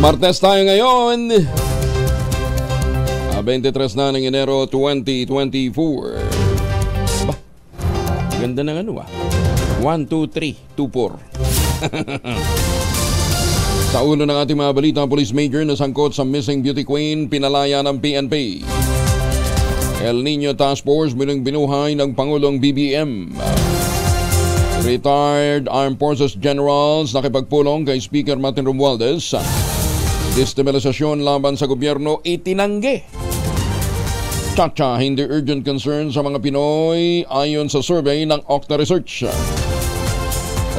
Martes tayo ngayon. 23 na ng Enero 2024. Ba? Ganda ng ano 1, 2, 3, 2, 4. Sa ulo ng ating mga balita, Police Major na sangkot sa missing beauty queen pinalaya ng PNP. El Nino Task Force muling binuhay ng Pangulong BBM. Retired Armed Forces Generals nakipagpulong kay Speaker Martin Romualdez. Destabilisasyon laban sa gobyerno itinanggi. Chacha, hindi urgent concern sa mga Pinoy ayon sa survey ng Okta Research.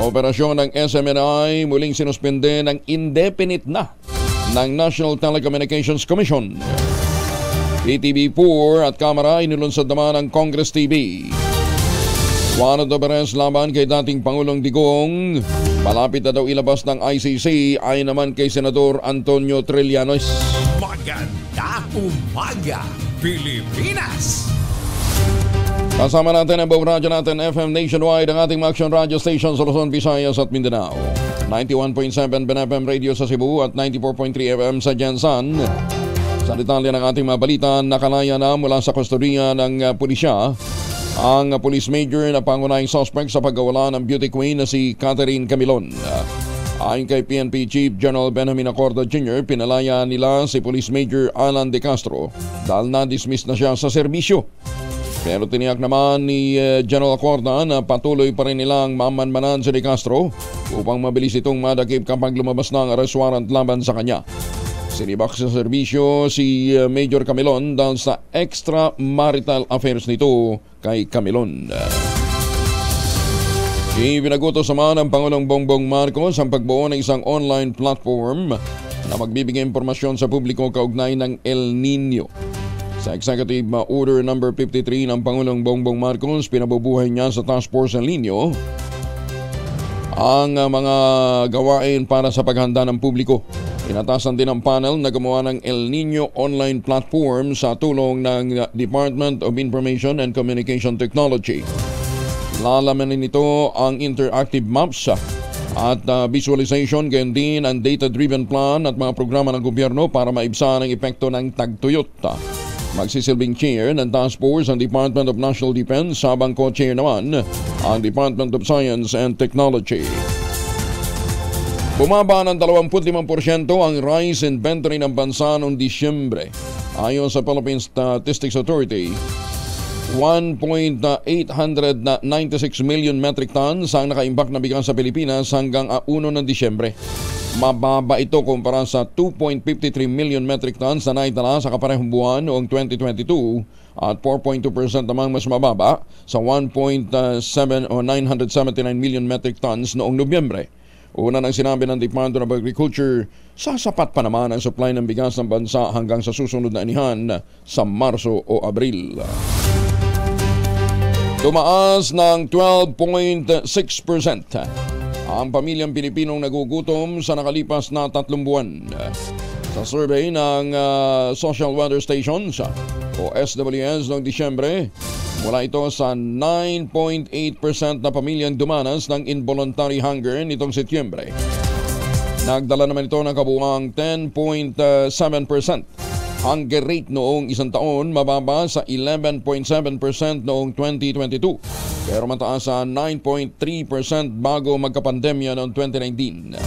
Operasyon ng SMNI muling sinuspende ng indefinite na ng National Telecommunications Commission. PTV4 at kamera inilunsad naman ng Congress TV. Warrant of arrest laban kay dating Pangulong Digong. Malapit na daw ilabas ng ICC ay naman kay Senador Antonio Trillanes. Maganda umaga, Pilipinas! Kasama natin ang buong radyo natin FM Nationwide, ang ating action radio station sa Luzon, Visayas at Mindanao. 91.7 BNFM Radio sa Cebu at 94.3 FM sa Jensan. Sa detalye ng ating mga balita, nakalaya na mula sa kustodiya ng pulisya ang Police Major na pangunahing suspect sa pagkawala ng beauty queen na si Catherine Camilon. Ayon kay PNP Chief General Benjamin Acorda Jr., pinalaya nila si Police Major Alan De Castro dahil na-dismiss na siya sa serbisyo. Pero tiniyak naman ni General Acorda na patuloy pa rin nilang mamanmanan si De Castro upang mabilis itong madakip kapag lumabas na ang arrest warrant laban sa kanya. Sinibak sa serbisyo si Major Camilon dahil sa extramarital affairs nito kay Camilon. Ibinagutos naman ng Pangulong Bongbong Marcos ang pagbuo ng isang online platform na magbibigay impormasyon sa publiko kaugnay ng El Nino. Sa Executive Order No. 53 ng Pangulong Bongbong Marcos, pinabubuhay niya sa Task Force El Nino ang mga gawain para sa paghanda ng publiko. Inatasan din ang panel na gumawa ng El Nino online platform sa tulong ng Department of Information and Communication Technology. Lalamanin nito ang interactive maps at visualization, gayon din ang data-driven plan at mga programa ng gobyerno para maibsan ang epekto ng tagtuyot. Magsisilbing chair ng task force ang Department of National Defense habang co-chair naman ang Department of Science and Technology. Bumaba ng 25% ang rice inventory ng bansa noong Disyembre. Ayon sa Philippine Statistics Authority, 1.896 million metric tons ang nakaimbak na bigas sa Pilipinas hanggang 1 ng Disyembre. Mababa ito kumpara sa 2.53 million metric tons na naitala sa kaparehong buwan noong 2022 at 4.2% namang mas mababa sa 1.7 o 979 million metric tons noong Nobyembre. Una nang sinabi ng Department of Agriculture, sasapat pa naman ang supply ng bigas ng bansa hanggang sa susunod na anihan sa Marso o Abril. Tumaas ng 12.6% ang pamilyang Pilipinong nagugutom sa nakalipas na 3 buwan. Sa survey ng Social Weather Stations o SWS noong Disyembre, mula ito sa 9.8% na pamilyang dumanas ng involuntary hunger nitong Setyembre. Nagdala naman ito ng kabuuang 10.7% hunger rate noong isang taon, mababa sa 11.7% noong 2022, pero mataas sa 9.3% bago magkapandemya noong 2019.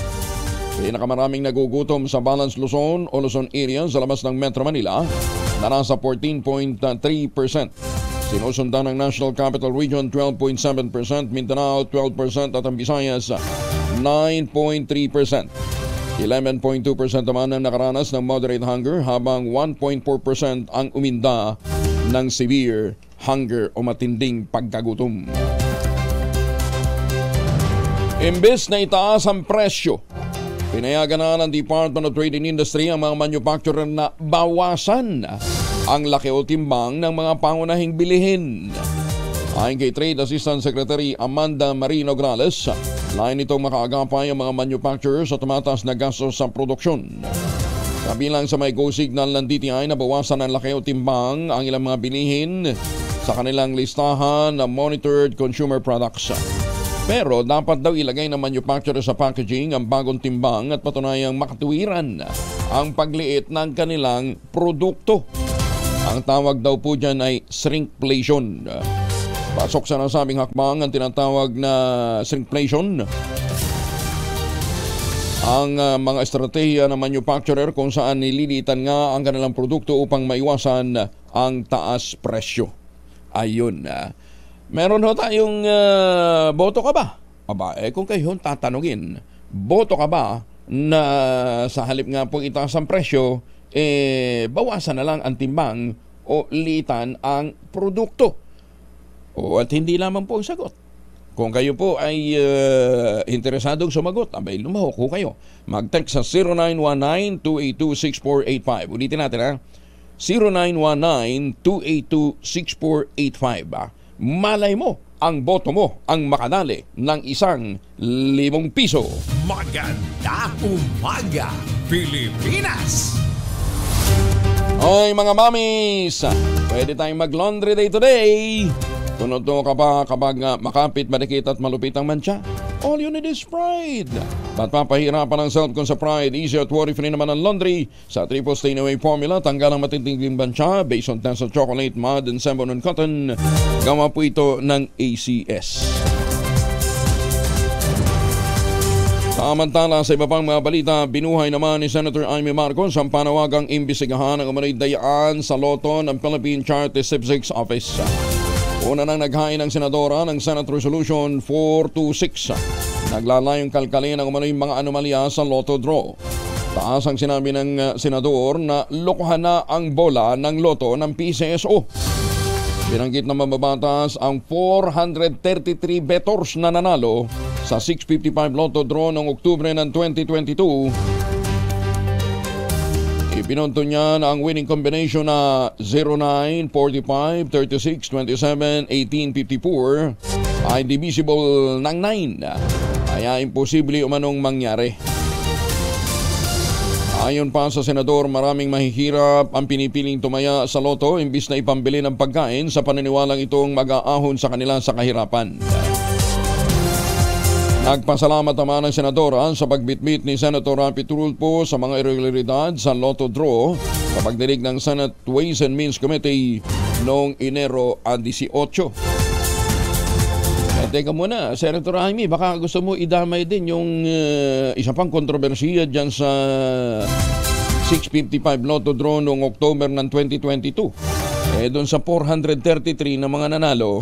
Pinakamaraming nagugutom sa Balance Luzon o Luzon area sa labas ng Metro Manila na nasa 14.3%. Sinusundan ng National Capital Region 12.7%, Mindanao 12% at ang Visayas 9.3%. 11.2% naman ang nakaranas ng moderate hunger habang 1.4% ang uminda ng severe hunger o matinding pagkagutom. Imbes na itaas ang presyo, pinayagan na ng Department of Trade and Industry ang mga manufacturer na bawasan ang laki o timbang ng mga pangunahing bilihin. Ayon kay Trade Assistant Secretary Amanda Marino Grales, lain itong makaagapay ang mga manufacturers sa tumataas na gastos sa produksyon. Kabilang sa may go signal ng DTI na bawasan ang laki o timbang ang ilang mga bilihin sa kanilang listahan ng monitored consumer products. Pero dapat daw ilagay ng manufacturer sa packaging ang bagong timbang at patunayang makatuwiran ang pagliit ng kanilang produkto. Ang tawag daw po dyan ay shrinkflation. Pasok sa nasabing hakbang ang tinatawag na shrinkflation. Ang mga estratehiya ng manufacturer kung saan nililitan nga ang kanilang produkto upang maiwasan ang taas presyo. Ayun. Meron ho tayong boto ka ba? Aba, kung kayo tatanungin, boto ka ba na sa halip nga pong itaas ang presyo, bawasan na lang ang timbang o litan ang produkto? O at hindi lamang po ang sagot. Kung kayo po ay interesadong sumagot, abay lumahok ko kayo. Mag-text sa 0919-282-6485. Ulitin natin ha. 0919-282-6485. Malay mo, ang boto mo ang makadali ng ₱1,000. Maganda umaga, Pilipinas! Oy mga mamis, pwede tayong mag-laundry day today. Tunod ka pa kapag makapit, madikit at malupit ang mantsa? All you need is Pride. Ba't papahirapan ang self kung sa Pride? Easy at worry-free naman ang laundry. Sa triple stain away formula, tanggal ang matitinding mantsa based on test of chocolate, mud, and sebon and cotton. Gawa po ito ng ACS. Samantala, sa iba pang mga balita, binuhay naman ni Senator Amy Marcos ang panawagang imbisigahan ng umano'y dayaan sa loto ng Philippine Charity Statistics Office. Una nang naghain ng senadora ng Senate Resolution 426. Naglalayong kalkalin ang umano'y mga anomalya sa Lotto Draw. Taas ang sinabi ng senador na lokohan na ang bola ng loto ng PCSO. Binanggit na mababatas ang 433 bettors na nanalo sa 655 Lotto Draw noong Oktubre ng 2022. Ipinunto niya na ang winning combination na 09, 45, 36, 27, 18, 54 ay divisible ng 9. Kaya imposible umanong mangyari. Ayon pa sa senador, maraming mahihirap ang pinipiling tumaya sa loto imbis na ipambili ng pagkain sa paniniwalang itong mag-aahon sa kanila sa kahirapan. Nagpasalamat naman ang senadora sa pagbitbit ni Senator Rapi Tulfo sa mga irregularidad sa Lotto Draw sa pagdinig ng Senate Ways and Means Committee noong Enero 18. Teka muna, Senator Jaime, baka gusto mo idamay din yung isa pang kontrobersiya dyan sa 655 Lotto Draw noong October ng 2022. Doon sa 433 na mga nanalo,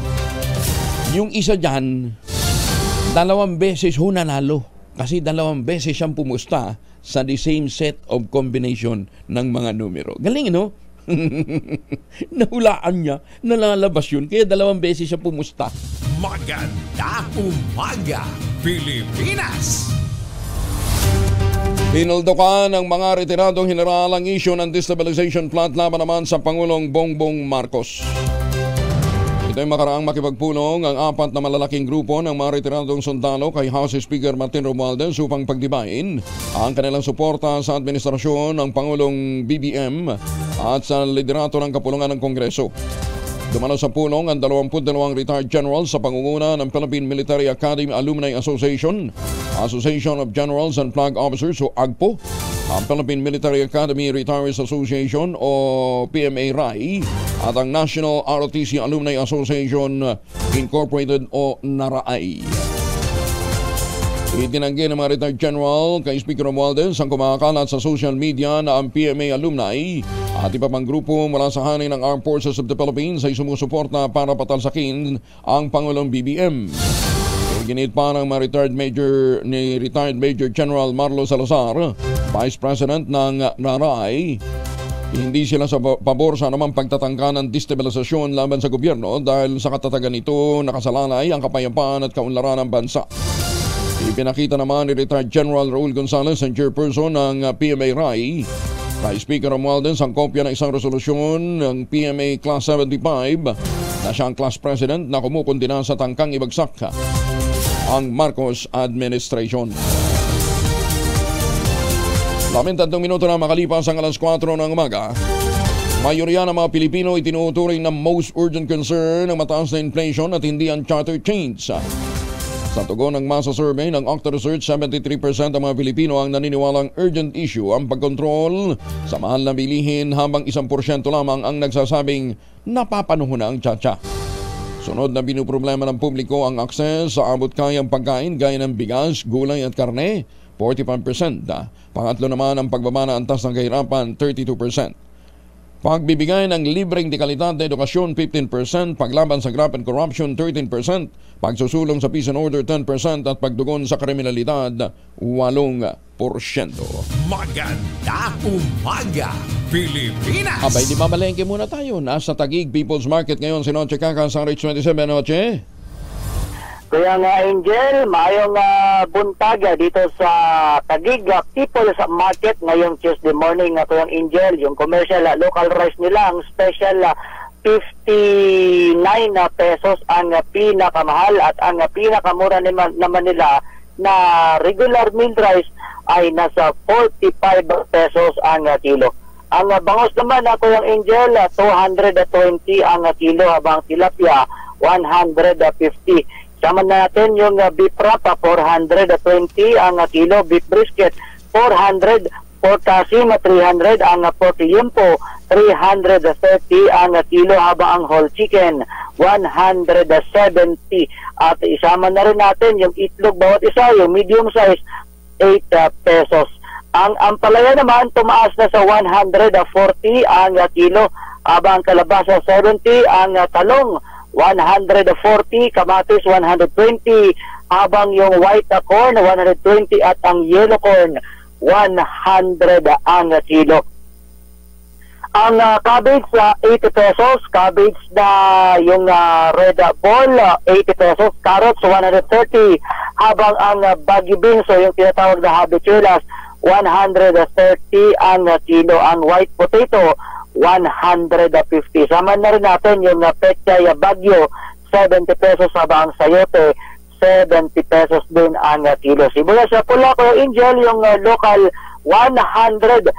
yung isa dyan, 2 beses ho nanalo. Kasi 2 beses siyang pumusta sa the same set of combination ng mga numero. Galing, no? Nahulaan niya, nalalabas yun. Kaya 2 beses siya pumusta. Maganda umaga, Pilipinas! Pinuldukan ng mga retiradong general ang issue ng destabilization plot laban naman sa Pangulong Bongbong Marcos. Ito'y makaraang makipagpulong ang 4 na malalaking grupo ng mga retiradong sundalo kay House Speaker Martin Romualdez upang pagdibayin ang kanilang suporta sa administrasyon ng Pangulong BBM at sa liderato ng kapulungan ng Kongreso. Dumalo sa pulong ang 22 retired generals sa pangunguna ng Philippine Military Academy Alumni Association, Association of Generals and Flag Officers o AGPO, ang Philippine Military Academy Retirees Association o PMA-RAI at ang National ROTC Alumni Association Incorporated o NARAI. Itinanggi ng mga retired general kay Speaker Romualdez ang kumakalat sa social media na ang PMA alumni at iba pang grupo mula sa hanin ng Armed Forces of the Philippines ay sumusuporta para patalsakin ang Pangulong BBM. Ginit pa ng retired Major General Marlo Salazar, Vice President ng NARAI, hindi sila sa pabor sa namang pagtatangka ng destabilisasyon laban sa gobyerno dahil sa katatagan nito nakasalalay ang kapayapaan at kaunlaran ng bansa. Ipinakita naman ni retired General Raul Gonzalez, ang chairperson ng PMA-RAI, kay Speaker Romualdez ang kopya ng isang resolusyon ng PMA Class 75 na siyang class president na kumukundina sa tangkang ibagsak ang Marcos administration. 13 minuto na makalipas ang alas 4 ng umaga. Mayorya ng mga Pilipino itinuturing na most urgent concern ang mataas na inflation at hindi ang charter change. Sa tugon ng masa survey ng Octa Research, 73% ng mga Pilipino ang naniniwalang urgent issue ang pagkontrol sa mahal na bilihin habang 1% lamang ang nagsasabing napapanahon na ang tsa-tsa. Sunod na binuproblema ng publiko ang akses sa abot-kayang pagkain gaya ng bigas, gulay at karne, 45%. Pangatlo naman ang pagbaba ng antas ng kahirapan, 32%. Pagbibigay ng libreng dekalidad na edukasyon, 15%, paglaban sa graft and corruption, 13%, pagsusulong sa peace and order, 10%, at pagdugon sa kriminalidad, 8%. Maganda umaga, Pilipinas! Abay, di mamalengke muna tayo. Nasa Taguig People's Market ngayon si Noche Kaka sa Rich 27. Noche? Kaya nga, Angel, mayong buntaga dito sa Taguig People's Market ngayong Tuesday morning. Kaya Angel, yung commercial local rice nila, ang special 59 pesos ang pinakamahal at ang pinakamura naman nila na regular milled rice ay nasa 45 pesos ang kilo. Ang bangos naman, Kaya Angel, 220 ang kilo, habang tilapia 150. Sama natin yung beef wrap, 420 ang kilo, beef brisket 400, pork kasim 300, ang pork liempo 330 ang kilo, habang ang whole chicken 170. At isama na rin natin yung itlog bawat isa, yung medium size 8 pesos. Ang ampalaya naman tumaas na sa 140 ang kilo, habang kalabasa 70, ang talong 140, kamatis 120, habang yung white corn 120 at ang yellow corn 100 ang kilo. Ang cabbage 80 pesos, cabbage na yung red ball 80 pesos, carrots 130, habang ang baggy beans o yung tinatawag na habichuelas 130 ang kilo. Ang white potato 150. Sama na rin natin yung pechay bagyo 70 pesos, habang sayote 70 pesos din ang kilo. Sibuyas sa pula ko, Angel, yung local 180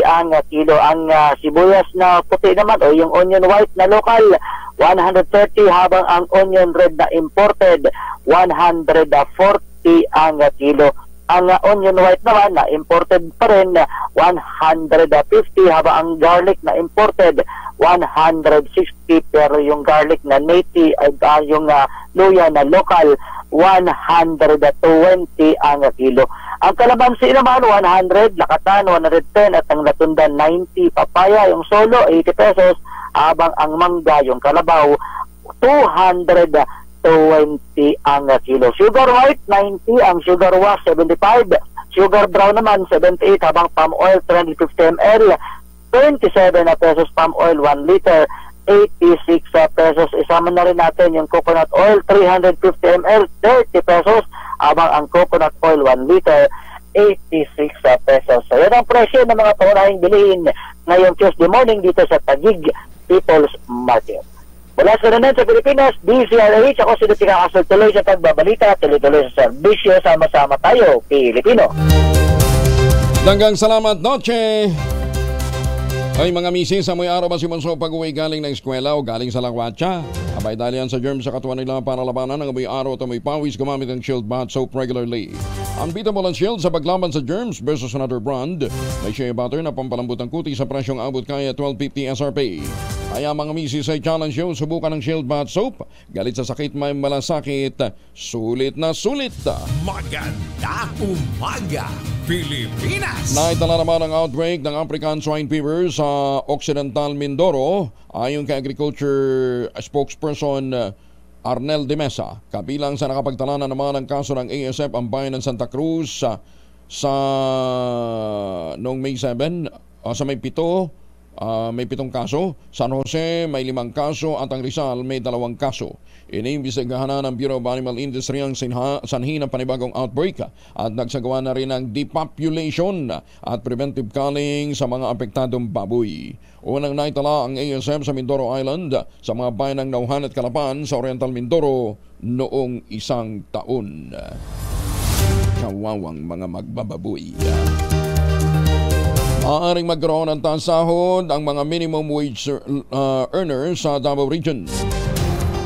ang kilo. Ang sibuyas na puti naman o yung onion white na local 130, habang ang onion red na imported 140 ang kilo. Ang onion white naman na imported pa rin 150, habang ang garlic na imported 160, pero yung garlic na native ay yung luya na local 120 ang kilo. Ang kalamansi naman 100, lakatan 110, at ang latundan 90, papaya yung solo 80 pesos, habang ang mangga yung kalabaw 220 ang kilo. Sugar white 90, ang sugar wash 75, sugar brown naman 78, habang palm oil 350 ml 27 pesos, palm oil 1 liter 86 pesos. Isama na rin natin yung coconut oil 350 ml 30 pesos, habang ang coconut oil 1 liter 86 pesos. So yan ang presyo ng mga pangunahing bilihin ngayong Tuesday morning dito sa Taguig People's Market. Mula sa nanan sa Pilipinas, DCRH, ako si Dutty Kakasol, tuloy sa pagbabalita, tuloy-tuloy sa serbisyo, sama-sama tayo, Pilipino. Hanggang salamat, Noche! Ay mga misis, sa may araw ba si Monso pag-uwi galing ng eskwela o galing sa lakwatsa? Abay dahil yan sa germs sa katawan nila para labanan ng amoy araw at amoy pawis, gumamit ng Shield Bath Soap regularly. Unbeatable ang Shield sa paglaban sa germs versus another brand. May shea butter na pampalambot ng kuti sa presyong abot kaya 12.50 SRP. Kaya mga misis ay challenge yun, subukan ng Shield Bath Soap. Galit sa sakit, may malasakit, sulit na sulit. Maganda umaga, Pilipinas! Naitala naman ang outbreak ng African Swine Fever sa Occidental Mindoro ayon kay Agriculture spokesperson Arnel de Mesa. Kabilang sa nakapagtala na naman ang kaso ng ASF ang bayan ng Santa Cruz sa noong May 7 sa May 7 may 7 kaso, San Jose may 5 kaso at ang Rizal may 2 kaso. Iniimbestigahan na ng Bureau of Animal Industry ang sanhi ng panibagong outbreak at nagsagawa na rin ng depopulation at preventive culling sa mga apektadong baboy. Unang naitala ang ASF sa Mindoro Island sa mga bayan ng Nauhan at Calapan sa Oriental Mindoro noong 1 taon. Kawawang mga magbababoy. Maaaring magkaroon ng taas sahod ang mga minimum wage earners sa Davao Region.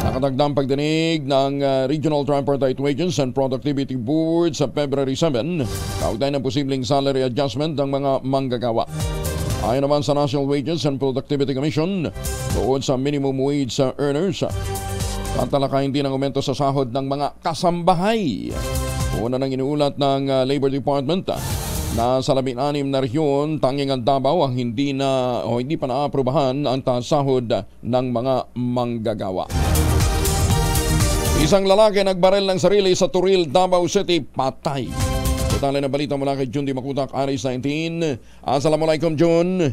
Nakatagdang pagdinig ng Regional Tripartite Wages and Productivity Board sa February 7, kaugnay ng posibleng salary adjustment ng mga manggagawa. Ayon naman sa National Wages and Productivity Commission, bukod sa minimum wage earners, tatalakayin din ang aumento sa sahod ng mga kasambahay. Una nang inuulat ng Labor Department na sa 16 na rehiyon, tanging ang Davao ang hindi pa naaprubahan ang sahod ng mga manggagawa. Isang lalaki nagbarel ng sarili sa Turil, Davao City, patay. Detalye na balita mula kay Jun Di Makutak, Aris 19. Assalamualaikum, Jun.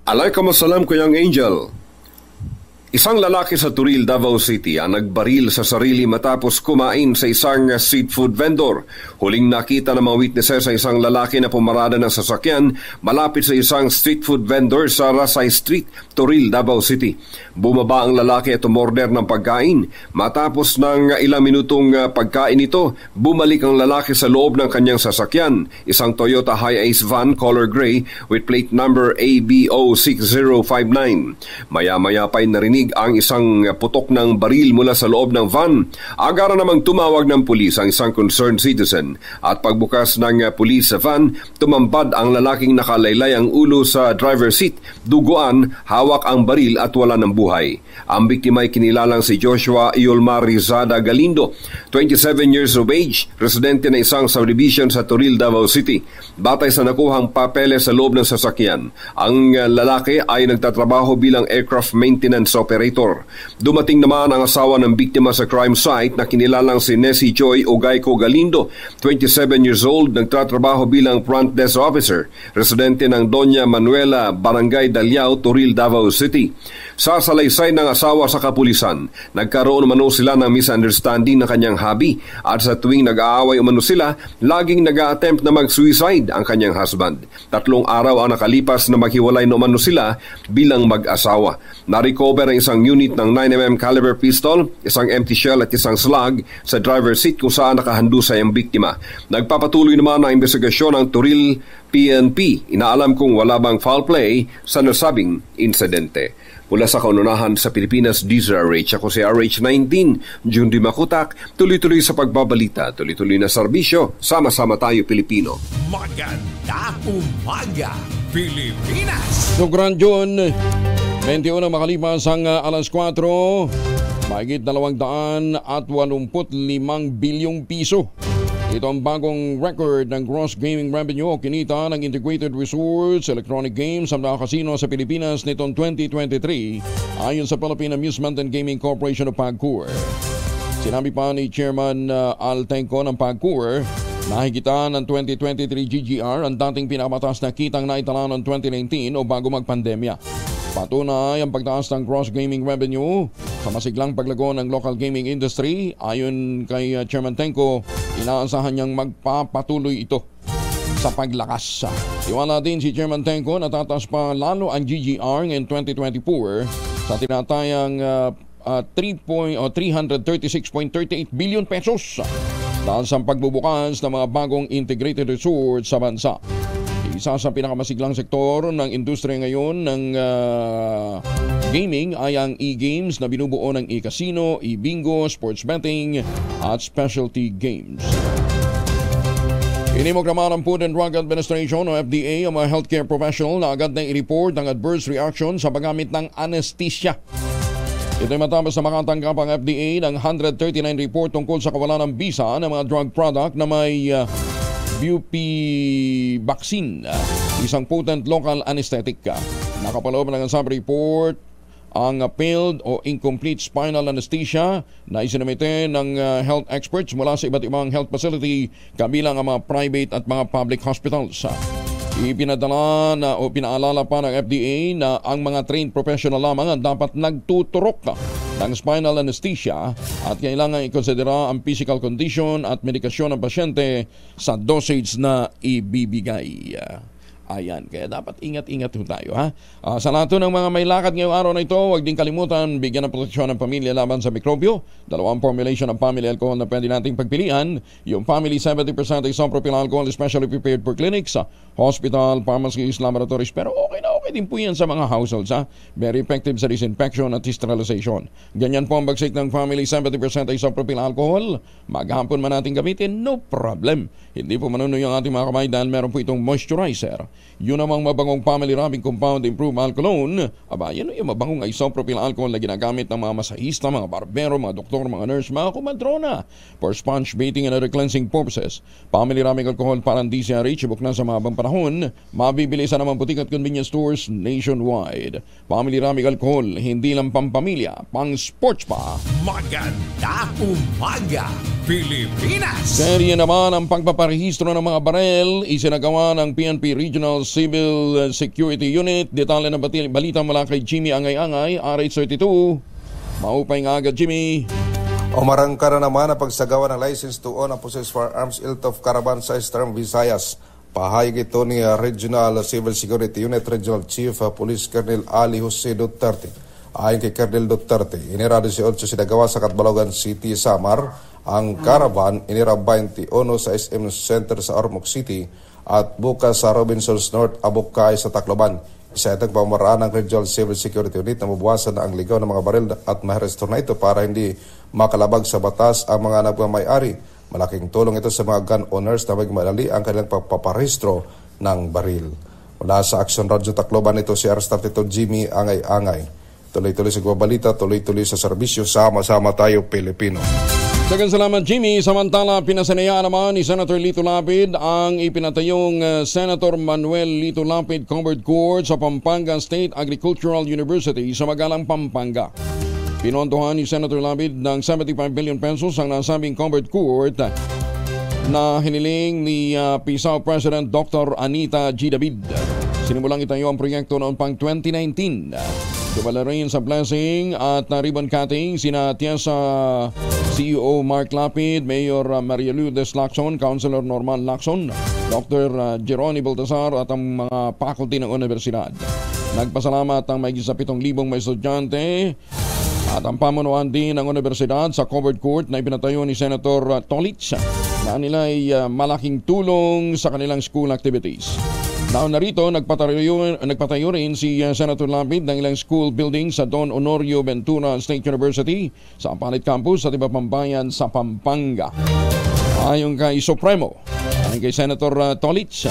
Alaikumussalam, Kuyang Angel. Isang lalaki sa Turil, Davao City ang nagbaril sa sarili matapos kumain sa isang street food vendor. Huling nakita ng mga witnesses sa isang lalaki na pumarada ng sasakyan malapit sa isang street food vendor sa Rasay Street, Turil, Davao City. Bumaba ang lalaki at umorder ng pagkain. Matapos ng ilang minutong pagkain ito, bumalik ang lalaki sa loob ng kanyang sasakyan, isang Toyota Hi-Ace van color gray with plate number ABO6059. Maya-maya pa'y narinig ang isang putok ng baril mula sa loob ng van. Agara namang tumawag ng pulis ang isang concerned citizen at pagbukas ng pulis sa van, tumambad ang lalaking nakalaylay ang ulo sa driver's seat. Duguan, hawak ang baril at wala ng buhay. Ang biktima ay kinilalang si Joshua Iolmar Rizada Galindo, 27 years of age, residente na isang subdivision sa Turil, Davao City. Batay sa nakuhang papeles sa loob ng sasakyan, ang lalaki ay nagtatrabaho bilang aircraft maintenance operator. Dumating naman ang asawa ng biktima sa crime site na kinilalang si Nessie Joy Ogayco Galindo, 27 years old, nagtatrabaho bilang front desk officer, residente ng Doña Manuela, Barangay Dalyao, Turil, Davao City. Sa salaysay ng asawa sa kapulisan, nagkaroon umano sila ng misunderstanding ng kanyang hubby at sa tuwing nag-aaway umano sila, laging nag-a-attempt na mag-suicide ang kanyang husband. 3 araw ang nakalipas na maghiwalay na umano sila bilang mag-asawa. Na-recover ang isang unit ng 9mm caliber pistol, isang empty shell at isang slug sa driver's seat kung saan nakahandusay ang biktima. Nagpapatuloy naman ang investigasyon ng Turil PNP. Inaalam kung wala bang foul play sa nasabing insidente. Mula sa kaununahan sa Pilipinas, DZRH, ako si RH19, Jun Di Makutak, tuloy-tuloy sa pagbabalita, tuloy-tuloy na serbisyo, sama-sama tayo Pilipino. Maganda umaga, Pilipinas! Sugran Jun, 21 makalipas ang alas 4, mahigit 285 bilyong piso. Ito ang bagong record ng gross gaming revenue o kinita ng Integrated Resorts Electronic Games sa mga kasino sa Pilipinas nitong 2023 ayon sa Philippine Amusement and Gaming Corporation of PAGCOR. Sinabi pa ni Chairman Al Tenco ng PAGCOR na higitan ng 2023 GGR ang dating pinakamataas na kitang naitala noong 2019 o bago magpandemya. Patunay ang pagtaas ng gross gaming revenue sa masiglang paglago ng local gaming industry. Ayon kay Chairman Tenco, inaasahan niyang magpapatuloy ito sa paglakas. Iwala din si Chairman Tenco na tataas pa lalo ang GGR in 2024 sa tinatayang 336.38 billion pesos dahil sa pagbubukas ng mga bagong integrated resorts sa bansa. Isa sa pinakamasiglang sektor ng industriya ngayon ng gaming ay ang e-games na binubuo ng e-casino, e-bingo, sports betting at specialty games. Inimok naman ng Food and Drug Administration o FDA ang mga healthcare professional na agad na i-report ang adverse reaction sa paggamit ng anesthesia. Ito ay matapos na makatanggap ang FDA ng 139 report tungkol sa kawalan ng bisa ng mga drug product na may Bupivacaine, isang potent local anesthetic. Nakapaloob ng sub-report ang failed o incomplete spinal anesthesia na isinamite ng health experts mula sa iba't ibang health facility kabilang ang mga private at mga public hospitals. Ipinadala na o pinaalala pa ng FDA na ang mga trained professional lamang ang dapat nagtuturok ng spinal anesthesia at kailangan ikonsidera ang physical condition at medikasyon ng pasyente sa dosage na ibibigay. Ayan, kaya dapat ingat-ingat tayo, ha? Sa lahat ng mga may lakad ngayong araw na ito, huwag din kalimutan bigyan ng proteksyon ng pamilya laban sa mikrobyo. 2 formulation ng family alcohol na pwede nating pagpilian. Yung family 70% isopropyl alcohol especially prepared for clinics, hospital, pharmacies, laboratories. Pero okay na okay Pwede po yan sa mga households. Very effective sa disinfection at sterilization. Ganyan po ang bagsik ng family, 70% isopropyl alcohol. Maghapon man natin gamitin, no problem. Hindi po manunoy ang ating mga kamay dahil meron po itong moisturizer. Yun namang mabangong family rubbing compound improved alcoholone. Aba, yan yung mabangong isopropyl alcohol na ginagamit ng mga masahista, mga barbero, mga doktor, mga nurse, mga kumadrona for sponge bathing and other cleansing purposes. Family rubbing alcohol parang DCRH, ibok na sa mahabang panahon. Mabibili sa naman butik at convenience stores nationwide. Family rubbing alcohol, hindi lang pampamilya, pang sports pa. Maganda umaga, Pilipinas! Serye naman ang pagpaparehistro ng mga barel, isinagawa ng PNP Regional Civil Security Unit. Detalye ng balita mula kay Jimmy Angay-Angay, RH32. Maupay nga agad, Jimmy. Umarangka na naman ang pagsagawa ng license to own and possess firearms Iltov Caravan sa Eastern Visayas. Pahayag ito ni Regional Civil Security Unit Regional Chief Police Colonel Ali Jose Duterte. Ayon kay Colonel Duterte, inira 18 sinagawa sa Catbalogan City, Samar. Ang caravan inira 21 sa SM Center sa Ormoc City at bukas sa Robinsons North, Abukay sa Tacloban. Isa itong pamaraan ng Regional Civil Security Unit na mabawasan na ang ligaw ng mga baril at maherestro na ito para hindi makalabag sa batas ang mga nagmamayari. Malaking tulong ito sa mga gun owners na magmadali ang kanilang pagpaparehistro ng baril. Mula sa Action Radio Tacloban, ito si RH32 Jimmy Angay-Angay. Tuloy-tuloy sa balita, tuloy-tuloy sa serbisyo, sama-sama tayo Pilipino. Daghang salamat, Jimmy. Samantala, pinasanayaan naman ni Senator Lito Lapid ang ipinatayong Senator Manuel Lito Lapid Covered Court sa Pampanga State Agricultural University sa Magalang, Pampanga. Pinontohan ni Senator Lapid ng 75 billion pesos ang nasabing covered court na hiniling ni PISAO President Dr. Anita G. David. Sinimulang itayo ang proyekto noong pang 2019. Dumala rin sa blessing at ribbon cutting sina Tiesa CEO Mark Lapid, Mayor Maria Lourdes Lacson, Councilor Norman Lacson, Dr. Jeroni Baltasar at ang mga faculty ng universidad. Nagpasalamat ang mahigit sa 7,000 mga estudyante at ang pamunuan din ng universidad sa covered court na ipinatayo ni Senator Tolitz na nila ay malaking tulong sa kanilang school activities. Naon narito, nagpatayo rin si Senator Lapid ng ilang school building sa Don Honorio Ventura State University sa Ampalit Campus at iba pang bayan sa Pampanga. Ayon kay Supremo, ayon kay Senator Tolitz,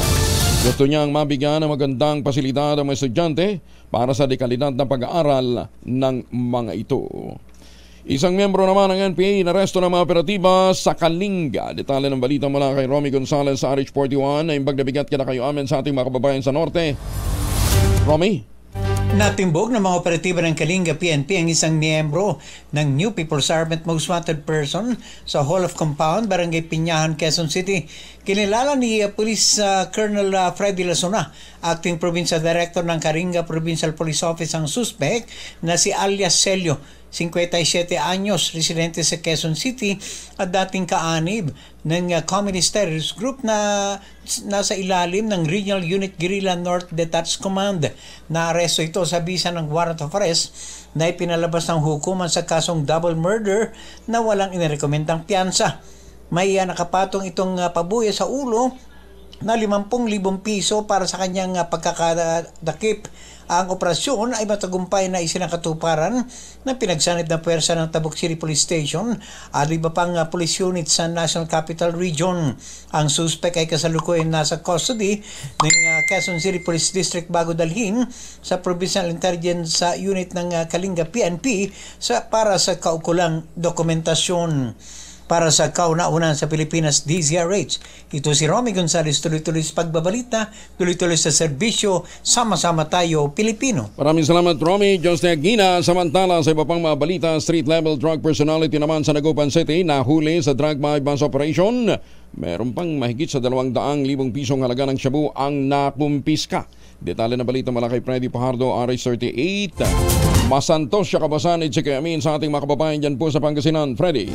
gusto niyang mabigyan ng magandang pasilidad ang mga estudyante para sa dekalidad na pag-aaral ng mga ito. Isang miyembro naman ng NPA inaresto ng mga operatiba sa Kalinga. Detalye ng balita mula kay Romy Gonzalez sa RH41 na imbag na bigat kita kayo amin sa ating mga kababayan sa Norte. Romy? Natimbog ng mga operatiba ng Kalinga PNP ang isang miyembro ng New People's Servant Most Wanted Person sa Hall of Compound, Barangay Piñahan, Quezon City. Kinilala ni Police Colonel Freddy Lasuna, Acting Provincial Director ng Kalinga Provincial Police Office, ang suspect na si alias Celio, 57 anyos, residente sa Quezon City at dating kaanib ng Communist Terrorist Group na nasa ilalim ng Regional Unit Guerrilla North Detached Command. Naaresto ito sa bisa ng warrant of arrest na ipinalabas ng hukuman sa kasong double murder na walang inirekomendang piyansa. May nakapatong itong pabuya sa ulo na 50,000 piso para sa kanyang pagkakadakip. Ang operasyon ay matagumpay na isinakatuparan ng pinagsanib na pwersa ng Tabuk City Police Station at iba pang police units sa National Capital Region. Ang suspect ay kasalukuyan nasa custody ng Quezon City Police District bago dalhin sa Provincial Intelligence Unit ng Kalinga PNP para sa kaukulang dokumentasyon. Para sa kauna-unan sa Pilipinas DZRH, ito si Romy Gonzalez, tuloy-tuloy sa pagbabalita, tuloy-tuloy sa serbisyo, sama-sama tayo Pilipino. Maraming salamat, Romy. Diyos na Gina. Samantala sa iba pang mga balita, street-level drug personality naman sa Dagupan City nahuli sa drug bypass operation. Meron pang mahigit sa 200,000 pisong halaga ng shabu ang nakumpiska. Detalye na balita mula kay Freddy Pajardo, RH38. Masantos siya kabasan at sa kayamin sa ating mga kababayan dyan po sa Pangasinan. Freddy.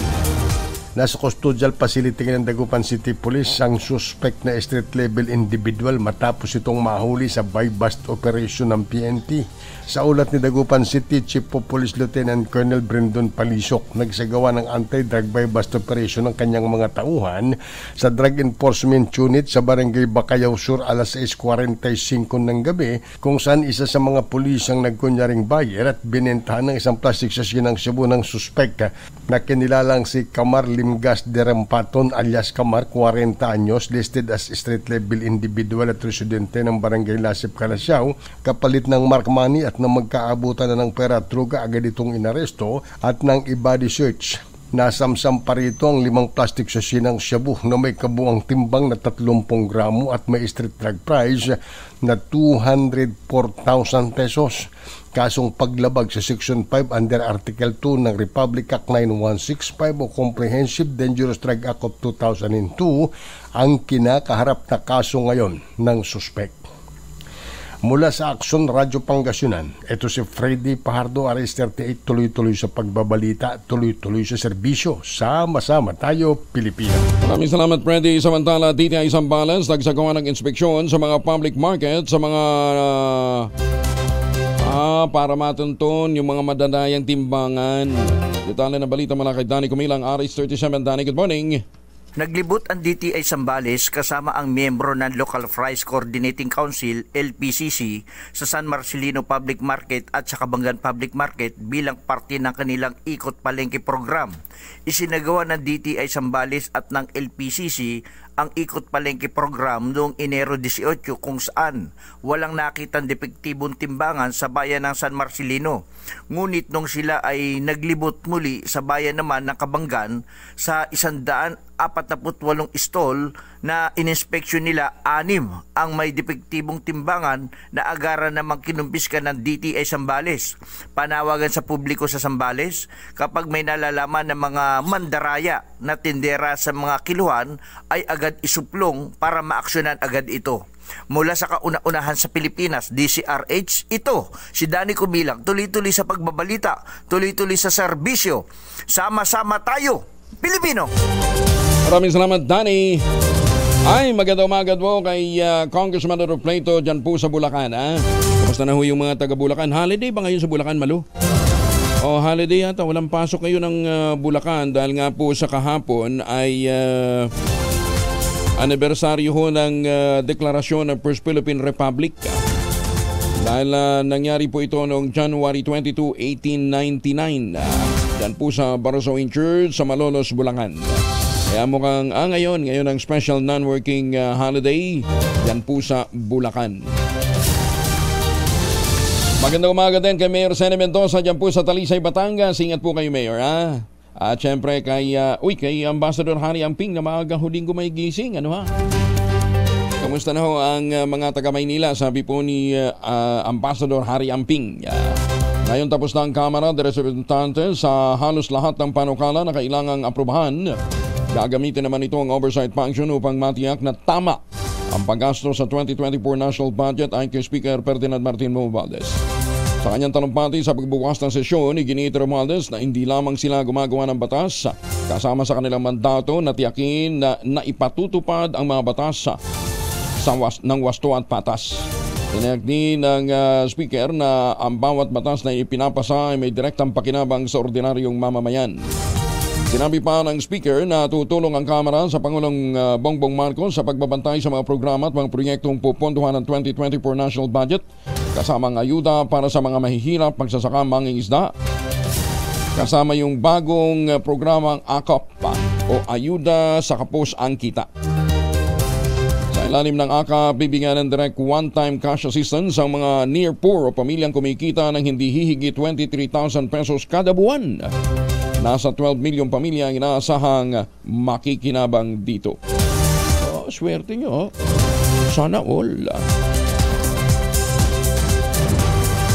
Nasa custodial facility ng Dagupan City Police ang suspect na street level individual matapos itong mahuli sa buy-bust operation ng PNP. Sa ulat ni Dagupan City Chief of Police Lieutenant Colonel Brendon Palisok, nagsagawa ng anti-drug buy-bust operation ng kanyang mga tauhan sa Drug Enforcement Unit sa Barangay Bacayao Sur alas 6:45 ng gabi, kung saan isa sa mga pulis ang nagkunyaring buyer at binentahan ng isang plastic sachet ng Cebu ng suspect na kinilalang si Camar Limgas de Rampaton alias Camar, 40 anyos, listed as street level individual at residente ng Barangay Lasip, Calasiao. Kapalit ng mark money at nang magkaabutan na ng pera at droga, agad itong inaresto at ng i-body search. Nasamsam pa rito ang 5 plastic sachet ng shabu na may kabuang timbang na 30 gramo at may street drug price na 204,000 pesos. Kasong paglabag sa Section 5 under Article 2 ng Republic Act 9165 o Comprehensive Dangerous Drug Act of 2002 ang kinakaharap na kaso ngayon ng suspect. Mula sa Aksyon Radyo Pangasinan, ito si Freddy Pajardo, RS38, tuloy-tuloy sa pagbabalita, tuloy-tuloy sa serbisyo. Sama-sama tayo, Pilipinas. Maraming salamat, Freddy. Samantala, DTI Zambales nagsagawa ng inspeksyon sa mga public market, sa mga para matunton yung mga madadayang timbangan. Detalye na balita mula kay Danny Kumilang, RS37. Danny, good morning. Naglibot ang DTI Zambales kasama ang miyembro ng Local Price Coordinating Council, LPCC, sa San Marcelino Public Market at sa Kabanggan Public Market bilang parte ng kanilang ikot palengke program. Isinagawa ng DTI Zambales at ng LPCC ang ikot palengke program noong Enero 18 kung saan walang nakitang depektibong timbangan sa bayan ng San Marcelino. Ngunit nung sila ay naglibot muli sa bayan naman ng Kabanggan, sa 148 stall na ininspeksyon nila, 6 ang may depektibong timbangan na agaran namang kinumpiska ng DTI Zambales. Panawagan sa publiko sa Zambales, kapag may nalalaman ng mga mandaraya na tindera sa mga kiluhan ay agad isuplong para maaksyonan agad ito. Mula sa kauna-unahan sa Pilipinas, DCRH, ito si Danny Kumilang, tuloy-tuloy sa pagbabalita, tuloy-tuloy sa serbisyo. Sama-sama tayo, Pilipino! Maraming salamat, Danny. Ay, magandang umaga po kay Congressman Oro Plato dyan po sa Bulacan. Kamusta na ho yung mga taga Bulacan? Holiday ba ngayon sa Bulacan, Malu? O holiday yata, walang pasok kayo ng Bulacan dahil nga po sa kahapon ay anibersaryo ho ng deklarasyon ng First Philippine Republic. Dahil nangyari po ito noong January 22, 1899 dyan po sa Barasoin Church sa Malolos, Bulacan. Kaya mukhang ngayon ang special non-working holiday dyan po sa Bulacan. Magandang umaga din kay Mayor Sene Mendoza dyan po sa Talisay, Batangas. Ingat po kayo, Mayor, ha? At syempre kay Ambassador Harry Amping na maagang huling gumagising. Ano ha? Kamusta na ho ang mga taga Maynila? Sabi po ni Ambassador Harry Amping. Ngayon tapos na ang Kamara de Representantes sa halos lahat ng panukala na kailangang aprubahan. Gagamitin naman ito ang oversight function upang matiyak na tama ang paggasto sa 2024 national budget ayon kay Speaker Ferdinand Martin Romualdez. Sa kanyang talumpati sa pagbubukas ng sesyon, iginiit Romualdez na hindi lamang sila gumagawa ng batas kasama sa kanilang mandato na tiyakin na naipatutupad ang mga batas ng wasto at patas. Tinayag din ng Speaker na ang bawat batas na ipinapasa ay may direktang pakinabang sa ordinaryong mamamayan. Sinabi pa ng Speaker na tutulong ang Kamara sa Pangulong Bongbong Marcos sa pagbabantay sa mga programa at mga proyektong pupuntuhan ng 2024 national budget, kasama ang ayuda para sa mga mahihirap, pagsasaka, mangingisda, kasama yung bagong programang AKAP o Ayuda sa Kapos ang Kita. Sa ilalim ng AKAP, bibigyan ng direct one-time cash assistance ang mga near poor o pamilyang kumikita ng hindi hihigit 23,000 pesos kada buwan. Nasa 12 milyong pamilya ang inaasahang makikinabang dito. Swerte nyo. Sana all.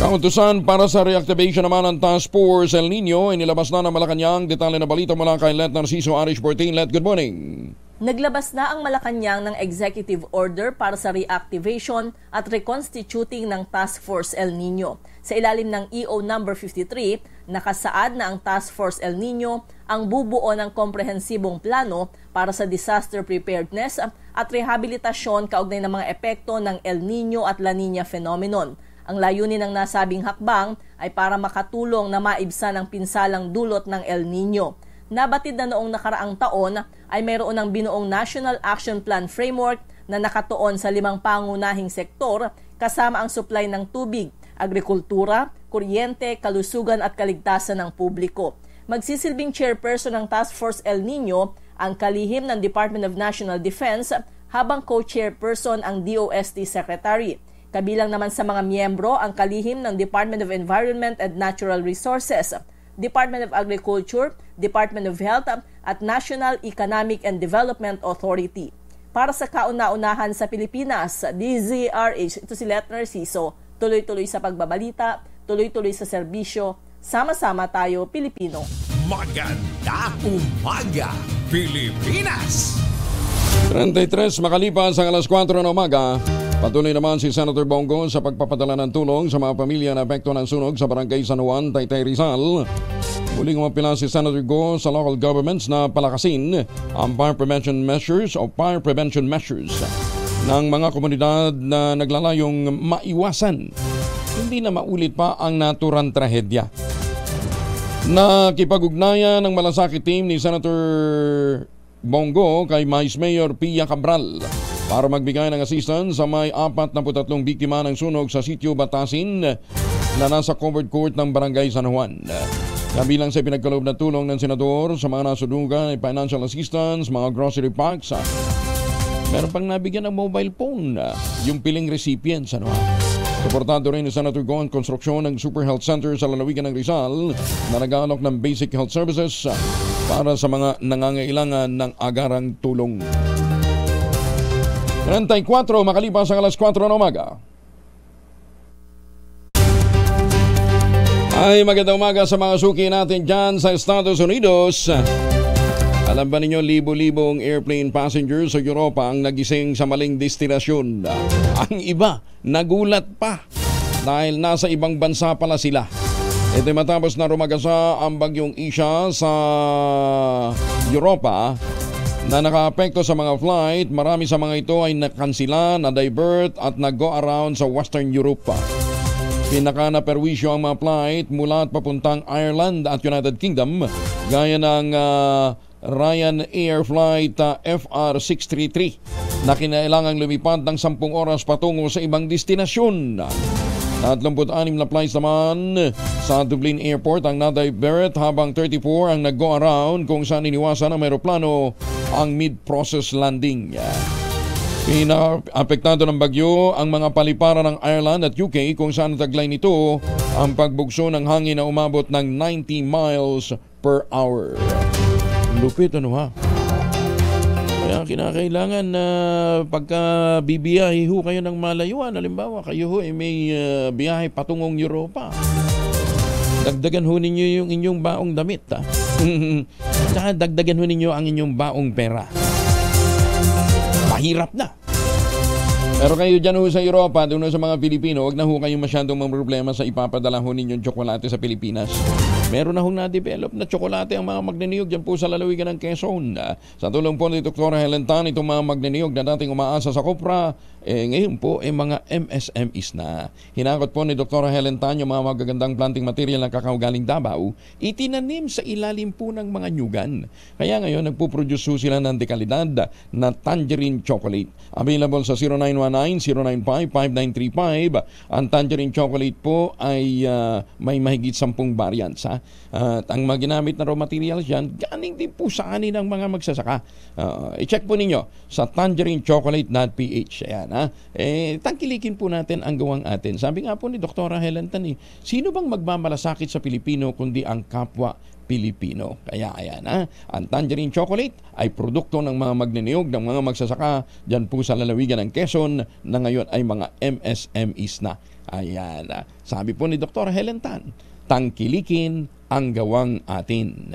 Kautusan para sa reactivation naman ng Task Force El Nino, inilabas na ng Malacanang. Detalye na balita mula kay Let Narciso Arish 14. Let, good morning. Naglabas na ang Malacanang ng executive order para sa reactivation at reconstituting ng Task Force El Nino. Sa ilalim ng EO number 53, nakasaad na ang Task Force El Nino ang bubuo ng komprehensibong plano para sa disaster preparedness at rehabilitasyon kaugnay ng mga epekto ng El Nino at La Nina phenomenon. Ang layunin ng nasabing hakbang ay para makatulong na maibsan ang pinsalang dulot ng El Nino. Nabatid na noong nakaraang taon ay mayroon ng binuong National Action Plan Framework na nakatuon sa 5 pangunahing sektor kasama ang supply ng tubig, agrikultura, kuryente, kalusugan at kaligtasan ng publiko. Magsisilbing chairperson ng Task Force El Nino ang kalihim ng Department of National Defense habang co-chairperson ang DOST Secretary. Kabilang naman sa mga miyembro ang kalihim ng Department of Environment and Natural Resources, Department of Agriculture, Department of Health at National Economic and Development Authority. Para sa kauna-unahan sa Pilipinas, DZRH, ito si Let Narciso, tuloy-tuloy sa pagbabalita, tuloy-tuloy sa serbisyo, sama-sama tayo Pilipino. Maganda umaga, Pilipinas! 33 makalipas ang alas 4 ng umaga, patuloy naman si Senator Bongo sa pagpapadala ng tulong sa mga pamilya na apekto ng sunog sa Barangay San Juan, Taytay, Rizal. Muling umapila si Senator Go sa local governments na palakasin ang fire prevention measures ng mga komunidad na naglalayong maiwasan hindi na maulit pa ang naturang trahedya. Nakipag-ugnayan ng malasakit team ni Senator Bongo kay Vice Mayor Pia Cabral para magbigay ng assistance sa may 43 biktima ng sunog sa sitio Batasin na nasa covered court ng Barangay San Juan. Kabilang sa pinagkaloob na tulong ng senador sa mga nasunugan ay financial assistance, mga grocery packs. Meron pang nabigyan ng mobile phone, yung piling recipients. Suportado rin ni Senator Go ang konstruksyon ng Super Health Center sa lalawigan ng Rizal na nag-aalok ng basic health services para sa mga nangangailangan ng agarang tulong. 34 makalipas ang alas 4 ng umaga. Ay magandang umaga sa mga suki natin dyan sa Estados Unidos. Alam ba ninyo, libo-libong airplane passengers sa Europa ang nagising sa maling destinasyon. Ang iba, nagulat pa dahil nasa ibang bansa pala sila. Ito matapos na rumagasa ang bagyong Isha sa Europa na nakaapekto sa mga flight. Marami sa mga ito ay nakansila, na-divert at nag-go around sa Western Europe. Pinaka na perwisyo ang mga flight mula at papuntang Ireland at United Kingdom gaya ng Ryanair flight FR633 na kinailangang lumipad ng 10 oras patungo sa ibang destinasyon. 36 na flights naman sa Dublin Airport ang na-divert habang 34 ang nag-go around kung saan iniwasan ng aeroplano ang mid-process landing. Pinaapektado ng bagyo ang mga paliparan ng Ireland at UK kung saan taglay nito ang pagbugso ng hangin na umabot ng 90 miles per hour. Lupit ha? Kaya kinakailangan na pagka bibiyahe ho kayo ng malayuan, halimbawa kayo ho may biyahe patungong Europa, dagdagan ho ninyo yung inyong baong damit. Saka dagdagan ho ninyo ang inyong baong pera. Mahirap na. Pero kayo dyan ho sa Europa, doon sa mga Pilipino, huwag na ho kayong masyadong mga problema sa ipapadala ho ninyong tsokolate sa Pilipinas. Meron na hong na-develop na tsokolate ang mga magniniyog dyan po sa lalawigan ng Quezon. Sa tulong po ni Dr. Helen Tan, itong mga magniniyog na dating umaasa sa Kopra, ngayon po mga MSMEs na. Hinakot po ni Dr. Helen Tan yung mga magagandang planting material na kakao galing Davao, itinanim sa ilalim po ng mga nyugan. Kaya ngayon nagpuproduce ho sila ng dekalidad na tangerine chocolate. Available sa 0919-095-5935. Ang tangerine chocolate po ay may mahigit 10 variants. At ang mga ginamit na raw materials yan, galing din po sa ani ng mga magsasaka. I-check po ninyo sa tangerinechocolate.ph. Ayan, tangkilikin po natin ang gawang atin. Sabi nga po ni Dr. Helen Tan, sino bang magmamalasakit sa Pilipino kundi ang kapwa Pilipino? Kaya ayan, ang tangerine chocolate ay produkto ng mga magniniyog ng mga magsasaka dyan po sa lalawigan ng Quezon na ngayon ay mga MSMEs na. Ayan, sabi po ni Dr. Helen Tan, tangkilikin ang gawang atin.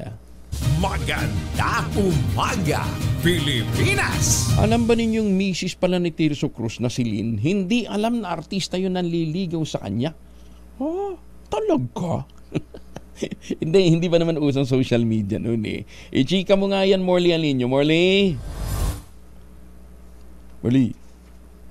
Maganda umaga, Pilipinas! Alam ba ninyong misis pala ni Tirso Cruz na si Lynn, hindi alam na artista yun nanliligaw sa kanya? Oh, talaga? Hindi ba naman usang social media noon eh. I-chika mo nga yan, Morley Alinio. Morley?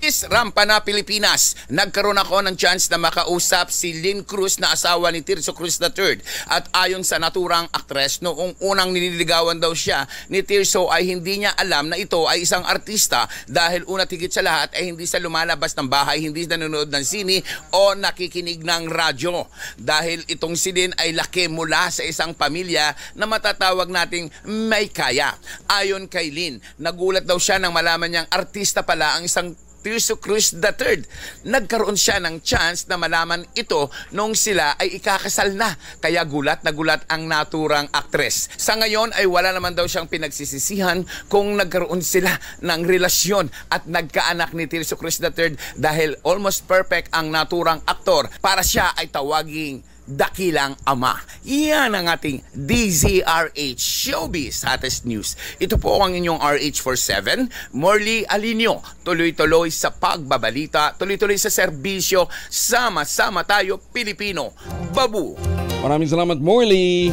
Rampa na Pilipinas. Nagkaroon ako ng chance na makausap si Lynn Cruz na asawa ni Tirso Cruz III. At ayon sa naturang aktres, noong unang nililigawan daw siya ni Tirso ay hindi niya alam na ito ay isang artista dahil una tigit sa lahat ay hindi siya lumalabas ng bahay, hindi nanonood ng sine o nakikinig ng radyo. Dahil itong si Lynn ay laki mula sa isang pamilya na matatawag nating may kaya. Ayon kay Lynn, nagulat daw siya nang malaman niyang artista pala ang isang Tirso Cruz III. Nagkaroon siya ng chance na malaman ito nung sila ay ikakasal na. Kaya gulat na gulat ang naturang aktres. Sa ngayon ay wala naman daw siyang pinagsisisihan kung nagkaroon sila ng relasyon at nagkaanak ni Tirso Cruz III dahil almost perfect ang naturang aktor para siya ay tawaging dakilang ama. Yan ang ating DZRH Showbiz Hottest News. Ito po ang inyong RH47, Morley Alinio. Tuloy-tuloy sa pagbabalita, tuloy-tuloy sa serbisyo, sama-sama tayo Pilipino. Babu! Maraming salamat, Morley!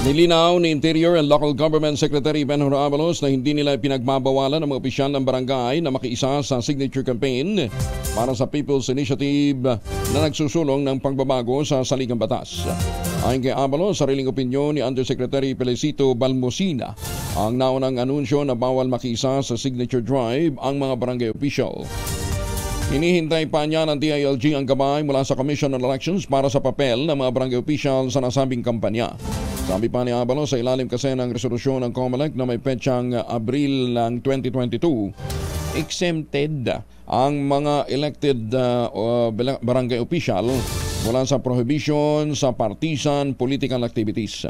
Nilinaw ni Interior and Local Government Secretary Benhur Abalos na hindi nila pinagbabawalan ng mga opisyal ng barangay na makiisa sa signature campaign para sa People's Initiative na nagsusulong ng pagbabago sa saligang batas. Ayon kay Abalos, sariling opinyon ni Undersecretary Felicito Balmosina ang naunang anunsyo na bawal makiisa sa signature drive ang mga barangay official. Hinihintay pa niya ng DILG ang gabay mula sa Commission on Elections para sa papel ng mga barangay official sa nasabing kampanya. Sabi pa ni Abalos, sa ilalim kasi ng resolusyon ng COMELEC na may petsang Abril ng 2022, exempted ang mga elected barangay official mula sa prohibition sa partisan political activities.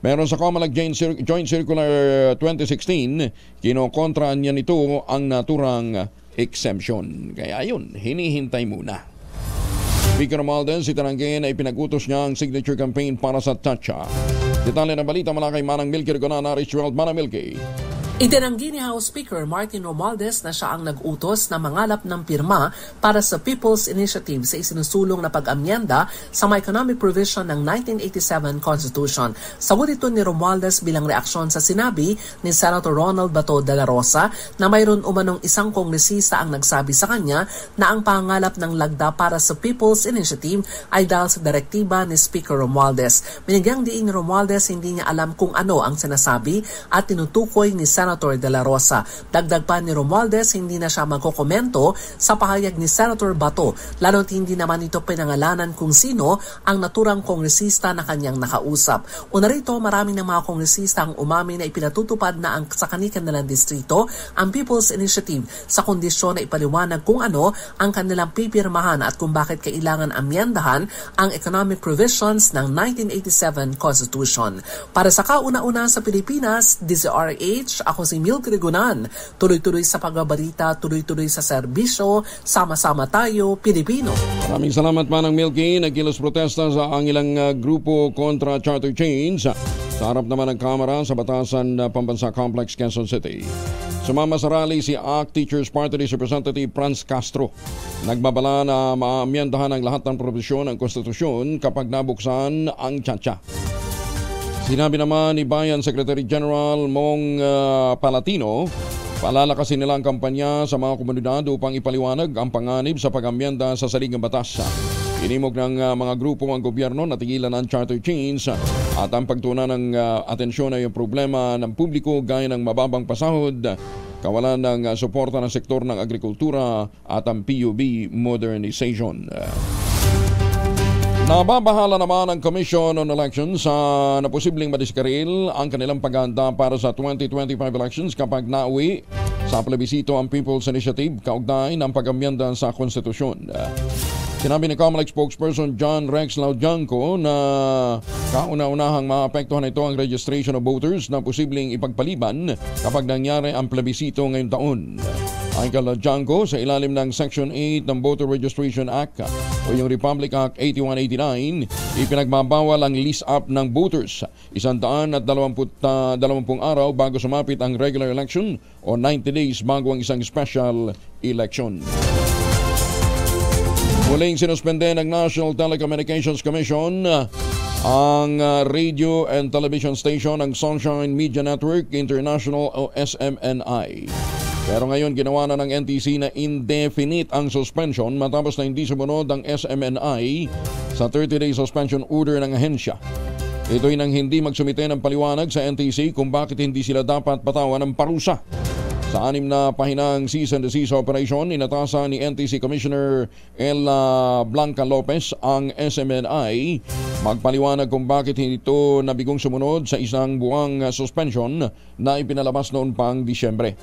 Meron sa COMELEC Joint Circular 2016, kinokontraan niya nito ang naturang exemption. Kaya yun, hinihintay muna. Speaker Romualdez, si Tarangen ay pinag-utos niya ang signature campaign para sa Tacha. Detalye ng balita mula kay Manang Milky Regonan, RH12, Manang Milky. Itinanggi ni House Speaker Martin Romualdez na siya ang nag-utos na mangalap ng pirma para sa People's Initiative sa isinusulong na pag-amyenda sa mga economic provision ng 1987 Constitution. Sagot ito ni Romualdez bilang reaksyon sa sinabi ni Senator Ronald Bato de la Rosa na mayroon umanong isang kongresista ang nagsabi sa kanya na ang pangalap ng lagda para sa People's Initiative ay dahil sa direktiba ni Speaker Romualdez. Binigyang diin ni Romualdez hindi niya alam kung ano ang sinasabi at tinutukoy ni Senator de la Rosa. Dagdag pa ni Romualdez, hindi na siya magkokomento sa pahayag ni Senator Bato, lalo't hindi naman ito pinangalanan kung sino ang naturang kongresista na kanyang nakausap. Una rito, marami ng mga kongresista ang umamin na ipinatutupad na ang sa kanilang distrito ang People's Initiative sa kondisyon na ipaliwanag kung ano ang kanilang pipirmahan at kung bakit kailangan amyendahan ang economic provisions ng 1987 Constitution. Para sa kauna-una sa Pilipinas, DZRH, ako si Milky Regonan. Tuloy-tuloy sa pagbabalita, tuloy-tuloy sa serbisyo, sama-sama tayo, Pilipino. Maraming salamat, Manang Milky. Nagkilos protesta sa ang ilang grupo kontra charter change sa harap naman ng Kamara sa Batasan Pambansa Complex, Quezon City. Sumama sa rally si ACT Teachers Party List Representative Franz Castro. Nagbabala na maamyendahan ang lahat ng provisyon ng konstitusyon kapag nabuksan ang tsa-tsa. Sinabi naman ni Bayan Secretary General Mong Palatino, palalakasin nila ang kampanya sa mga komunidad upang ipaliwanag ang panganib sa pag-amyenda sa saligang batas. Inimog ng mga grupo ang gobyerno na tigilan ang charter change at ang pagtuunan ng atensyon ay yung problema ng publiko gaya ng mababang pasahod, kawalan ng suporta ng sektor ng agrikultura at ang PUB modernization. Nababahala naman ang Commission on Elections na posibleng madiskaril ang kanilang paghahanda para sa 2025 elections kapag nauwi sa plebisito ang People's Initiative kaugnay ng pag-amyenda sa konstitusyon. Sinabi ni COMELEC spokesperson John Rex Laudianco na kauna-unahang maapektuhan ito ang registration of voters na posibleng ipagpaliban kapag nangyari ang plebisito ngayong taon. Ayon kay Laudianco, sa ilalim ng Section 8 ng Voter Registration Act o yung Republic Act 8189, ipinagbabawal ang list-up ng voters 120 araw bago sumapit ang regular election o 90 days bago ang isang special election. Muling sinuspende ng National Telecommunications Commission ang radio and television station ng Sunshine Media Network International o SMNI. Pero ngayon ginawa na ng NTC na indefinite ang suspension matapos na hindi sumunod ang SMNI sa 30-day suspension order ng ahensya. Ito'y nang hindi magsumite ng paliwanag sa NTC kung bakit hindi sila dapat patawan ng parusa. Sa 6 na pahinang cease and desist operation, inatasan ni NTC Commissioner Ella Blanca Lopez ang SMNI magpaliwanag kung bakit hindi ito nabigong sumunod sa isang buwang suspension na ipinalabas noon pang Disyembre.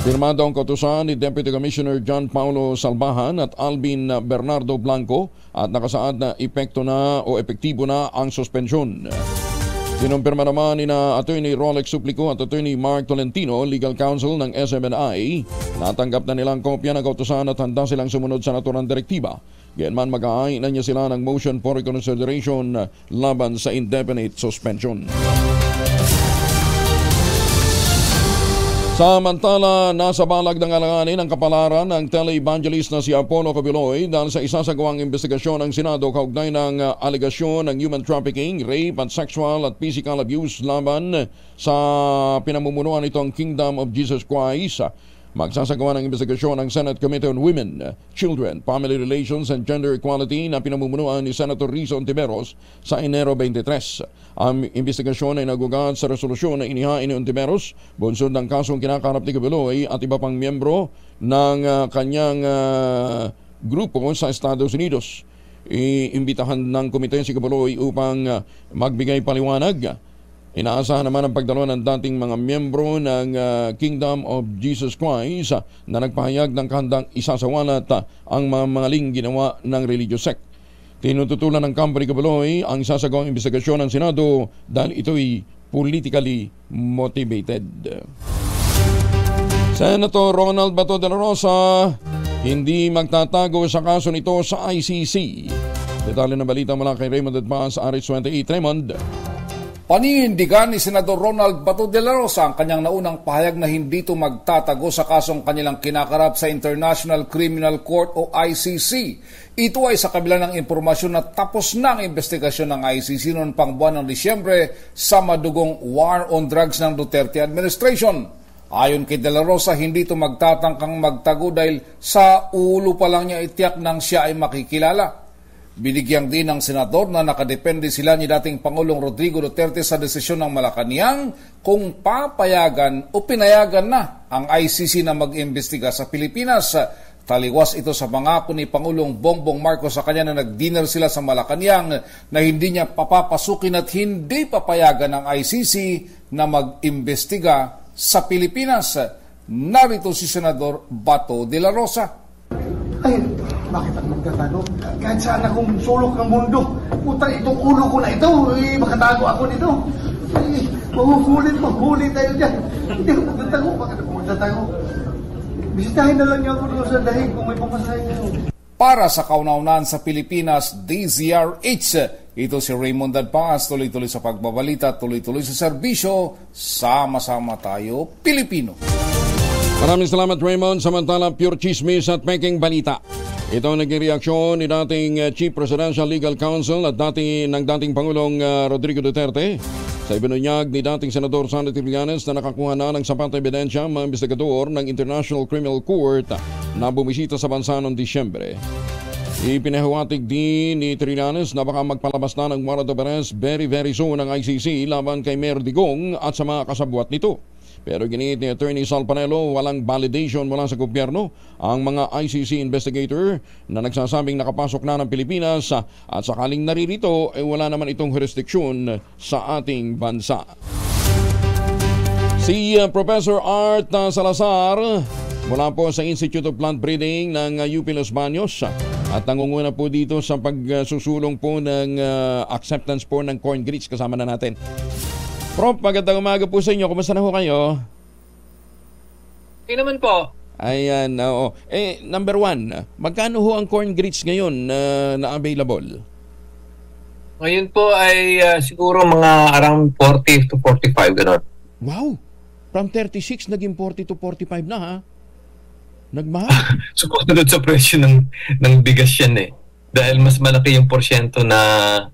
Pirmado ang kautusan ni Deputy Commissioner John Paulo Salbahan at Alvin Bernardo Blanco at nakasaad na epektibo na ang suspensyon. Kinumpirma naman ni na Attorney Rolex Suplico at Attorney Mark Tolentino, Legal Counsel ng SMNI, natanggap na nilang kopya ng kautusan at handa silang sumunod sa naturang direktiba. Gayon mag-aay na niya sila ng motion for reconsideration laban sa indefinite suspension. Samantala, nasa balag ng alanganin ang kapalaran ng televangelist na si Apollo Cobiloy dahil sa isasagawang investigasyon ng Senado kaugnay ng alegasyon ng human trafficking, rape at sexual at physical abuse laban sa pinamumunuan nitong Kingdom of Jesus Christ. Magsasagawa ng investigasyon ng Senate Committee on Women, Children, Family Relations and Gender Equality na pinamumunuan ni Senator Rizzo Ontiveros sa Enero 23. Ang investigasyon ay nagugat sa resolusyon na inihain ni Ontiveros bunsod ng kasong kinakaharap ni Cobiloy at iba pang miyembro ng kanyang grupo sa Estados Unidos. Iimbitahan ng komite si Cobiloy upang magbigay paliwanag. Inaasahan naman ang pagdalo ng dating mga miyembro ng Kingdom of Jesus Christ na nagpahayag ng kahandang isasawalat ang mga maling ginawa ng religious sect. Tinututulan ng kampo ni Cobiloy ang isasagawang investigasyon ng Senado dahil ito'y politically motivated. Senator Ronald Bato de la Rosa hindi magtatago sa kaso nito sa ICC. Detalye ng balita mula kay Raymond Advance, RH28. Raymond. Paninindigan ni Senador Ronald Bato de la Rosa ang kanyang naunang pahayag na hindi ito magtatago sa kasong kanilang kinakarap sa International Criminal Court o ICC. Ito ay sa kabila ng impormasyon na tapos na ang investigasyon ng ICC noong pang buwan ng Disyembre sa madugong war on drugs ng Duterte administration. Ayon kay De La Rosa, hindi ito magtatangkang magtago dahil sa ulo pa lang niya itiyak nang siya ay makikilala. Binigyang din ng senador na nakadepende sila ni dating Pangulong Rodrigo Duterte sa desisyon ng Malacanang kung papayagan o pinayagan na ang ICC na mag-imbestiga sa Pilipinas. Taliwas ito sa pangako ni Pangulong Bongbong Marcos sa kanya na nag-dinner sila sa Malacanang na hindi niya papapasukin at hindi papayagan ng ICC na mag-imbestiga sa Pilipinas. Narito si Senador Bato de la Rosa. Ay, bakit ako magtatago? Kahit saan akong sulok ng mundo, puta, itong ulo ko na ito, makatago ako nito. Ay, mahuhulit tayo dyan. Hindi ako magtatago, bakit ako magtatago? Bisitahin na lang niya ako doon sa dahig kung may pamasahin niyo. Para sa kauna-unahan sa Pilipinas, DZRH, ito si Raymond Advance, tuloy-tuloy sa pagbabalita, tuloy-tuloy sa serbisyo, sama-sama tayo, Pilipino. Maraming salamat Raymond. Samantala, pure chismis at peking balita. Ito ang naging reaksyon ni dating Chief Presidential Legal Counsel at ng dating Pangulong Rodrigo Duterte sa ibinunyag ni dating Senador Sandy Trillanes na nakakuha na ng sapat na ebidensya ang mga investigador ng International Criminal Court na bumisita sa bansa noong Disyembre. Ipinahiwatig din ni Trillanes na baka magpalabas na ng warrant of arrest very soon ng ICC laban kay Mayor Digong at sa mga kasabwat nito. Pero ginit ni Attorney Sal Panelo, walang validation mula sa gobyerno ang mga ICC investigator na nagsasabing nakapasok na ng Pilipinas at sakaling naririto ay wala naman itong jurisdiksyon sa ating bansa. Si Professor Art Salazar mula po sa Institute of Plant Breeding ng UP Los Baños at nangunguna po dito sa pagsusulong po ng acceptance po ng corn grits kasama na natin. Prof, magandang umaga po sa inyo. Kumusta na ho kayo? Okay naman po. Ayan, oo. Number one, magkano ho ang corn grits ngayon na available? Ngayon po ay siguro mga around 40 to 45, gano'n. Wow! From 36 naging 40 to 45 na ha? Nagmahal? Sumunod sa presyo ng bigas yan eh. Dahil mas malaki yung porsyento na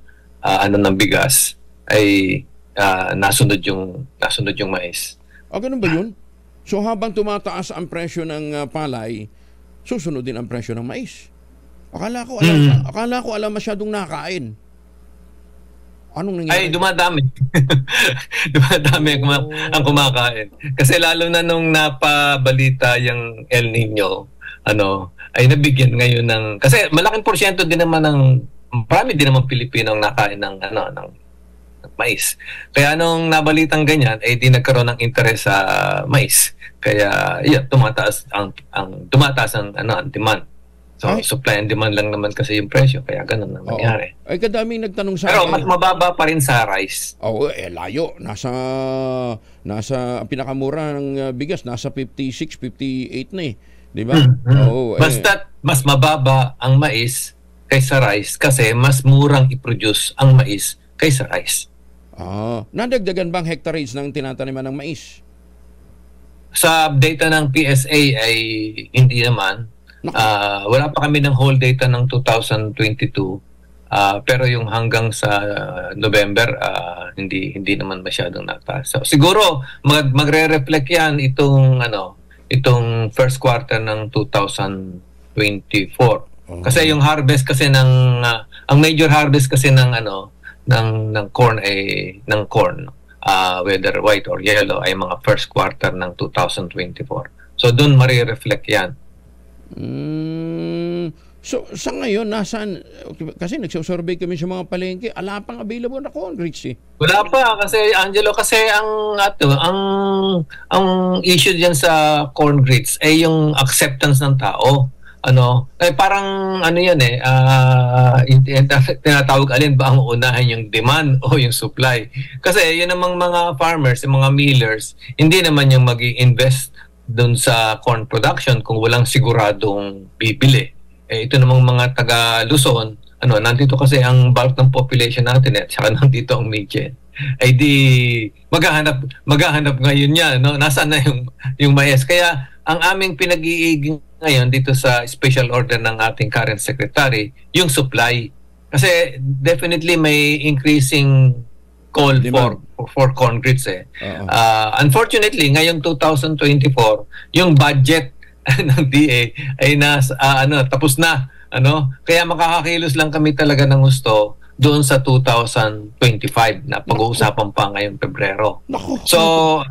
ng bigas ay nasunod yung mais. Ganun ba yun? So habang tumataas ang presyo ng palay, susunod din ang presyo ng mais. Akala ko alam masyadong nakain. Anong nangyari? Ay, dumadami. Dumadami ang kumakain. Kasi lalo na nung napabalita yung El Nino, ay nabigyan ngayon ng... Kasi malaking porsyento din naman marami din naman Pilipino ang nakain ng mais. Kaya nung nabalitang ganyan, ay di nagkaroon ng interes sa mais. Kaya, tumataas ang demand. So, supply and demand lang naman kasi yung presyo. Kaya ganun na nangyari. Ay, kadaming nagtanong sa Pero mas mababa pa rin sa rice. Layo. Nasa pinakamura ng bigas, nasa 56, 58 na eh. Di ba? Basta mas mababa ang mais kaysa rice kasi mas murang i-produce ang mais kaysa rice. Nadagdagan bang hectareage ng tinataniman ng mais? Sa data ng PSA ay hindi naman. Wala pa kami ng whole data ng 2022. Pero yung hanggang sa November, hindi naman masyadong nataas. So, siguro magre-reflect yan itong first quarter ng 2024. Kasi yung harvest kasi ang major harvest kasi ng corn whether white or yellow ay mga first quarter ng 2024. So doon mare-reflect yan. So sa ngayon nasaan, kasi nagsusurvey kami sa mga palengke, ala pang available na corn grits eh. Wala pa kasi Angelo, kasi ang issue diyan sa corn grits ay yung acceptance ng tao. Parang yan eh, tinatawag alin ba ang unahin, yung demand o yung supply. Kasi yun namang mga farmers, yung mga millers, hindi naman yung mag-i-invest doon sa corn production kung walang siguradong bibili. Ito namang mga taga Luzon, nandito kasi ang bulk ng population natin at saka nandito ang Mijen. Ay di maghahanap ngayon niya, nasaan na yung mais. Kaya ang aming pinag-iiging ngayon dito sa special order ng ating current secretary, yung supply. Kasi definitely may increasing call for corn grits eh. Unfortunately, ngayong 2024, yung budget ng DA ay tapos na, Kaya makakakilos lang kami talaga ng gusto doon sa 2025 na pag-uusapan pa ngayong Pebrero. So,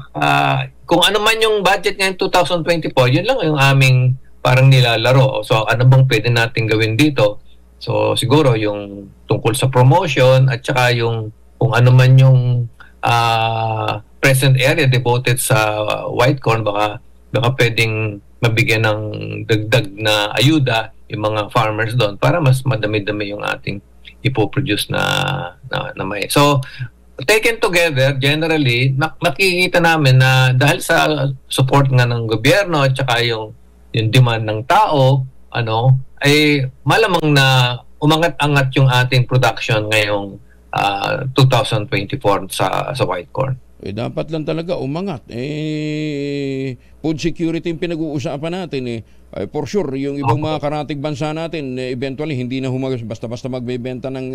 kung ano man yung budget ngayong 2024, yun lang yung aming parang nilalaro. So, ano bang pwede natin gawin dito? So, siguro yung tungkol sa promotion at saka yung kung ano man yung present area devoted sa white corn, baka pwedeng mabigyan ng dagdag na ayuda yung mga farmers doon para mas madami-dami yung ating ipoproduce na mais. So, taken together, generally, makikita namin na dahil sa support nga ng gobyerno at saka yung demand ng tao, ay malamang na umangat-angat yung ating production ngayong 2024 sa white corn. Dapat lang talaga umangat. Food security yung pinag-uusapan natin for sure, yung ibang mga karatig bansa natin, eventually hindi na basta-basta magbebenta ng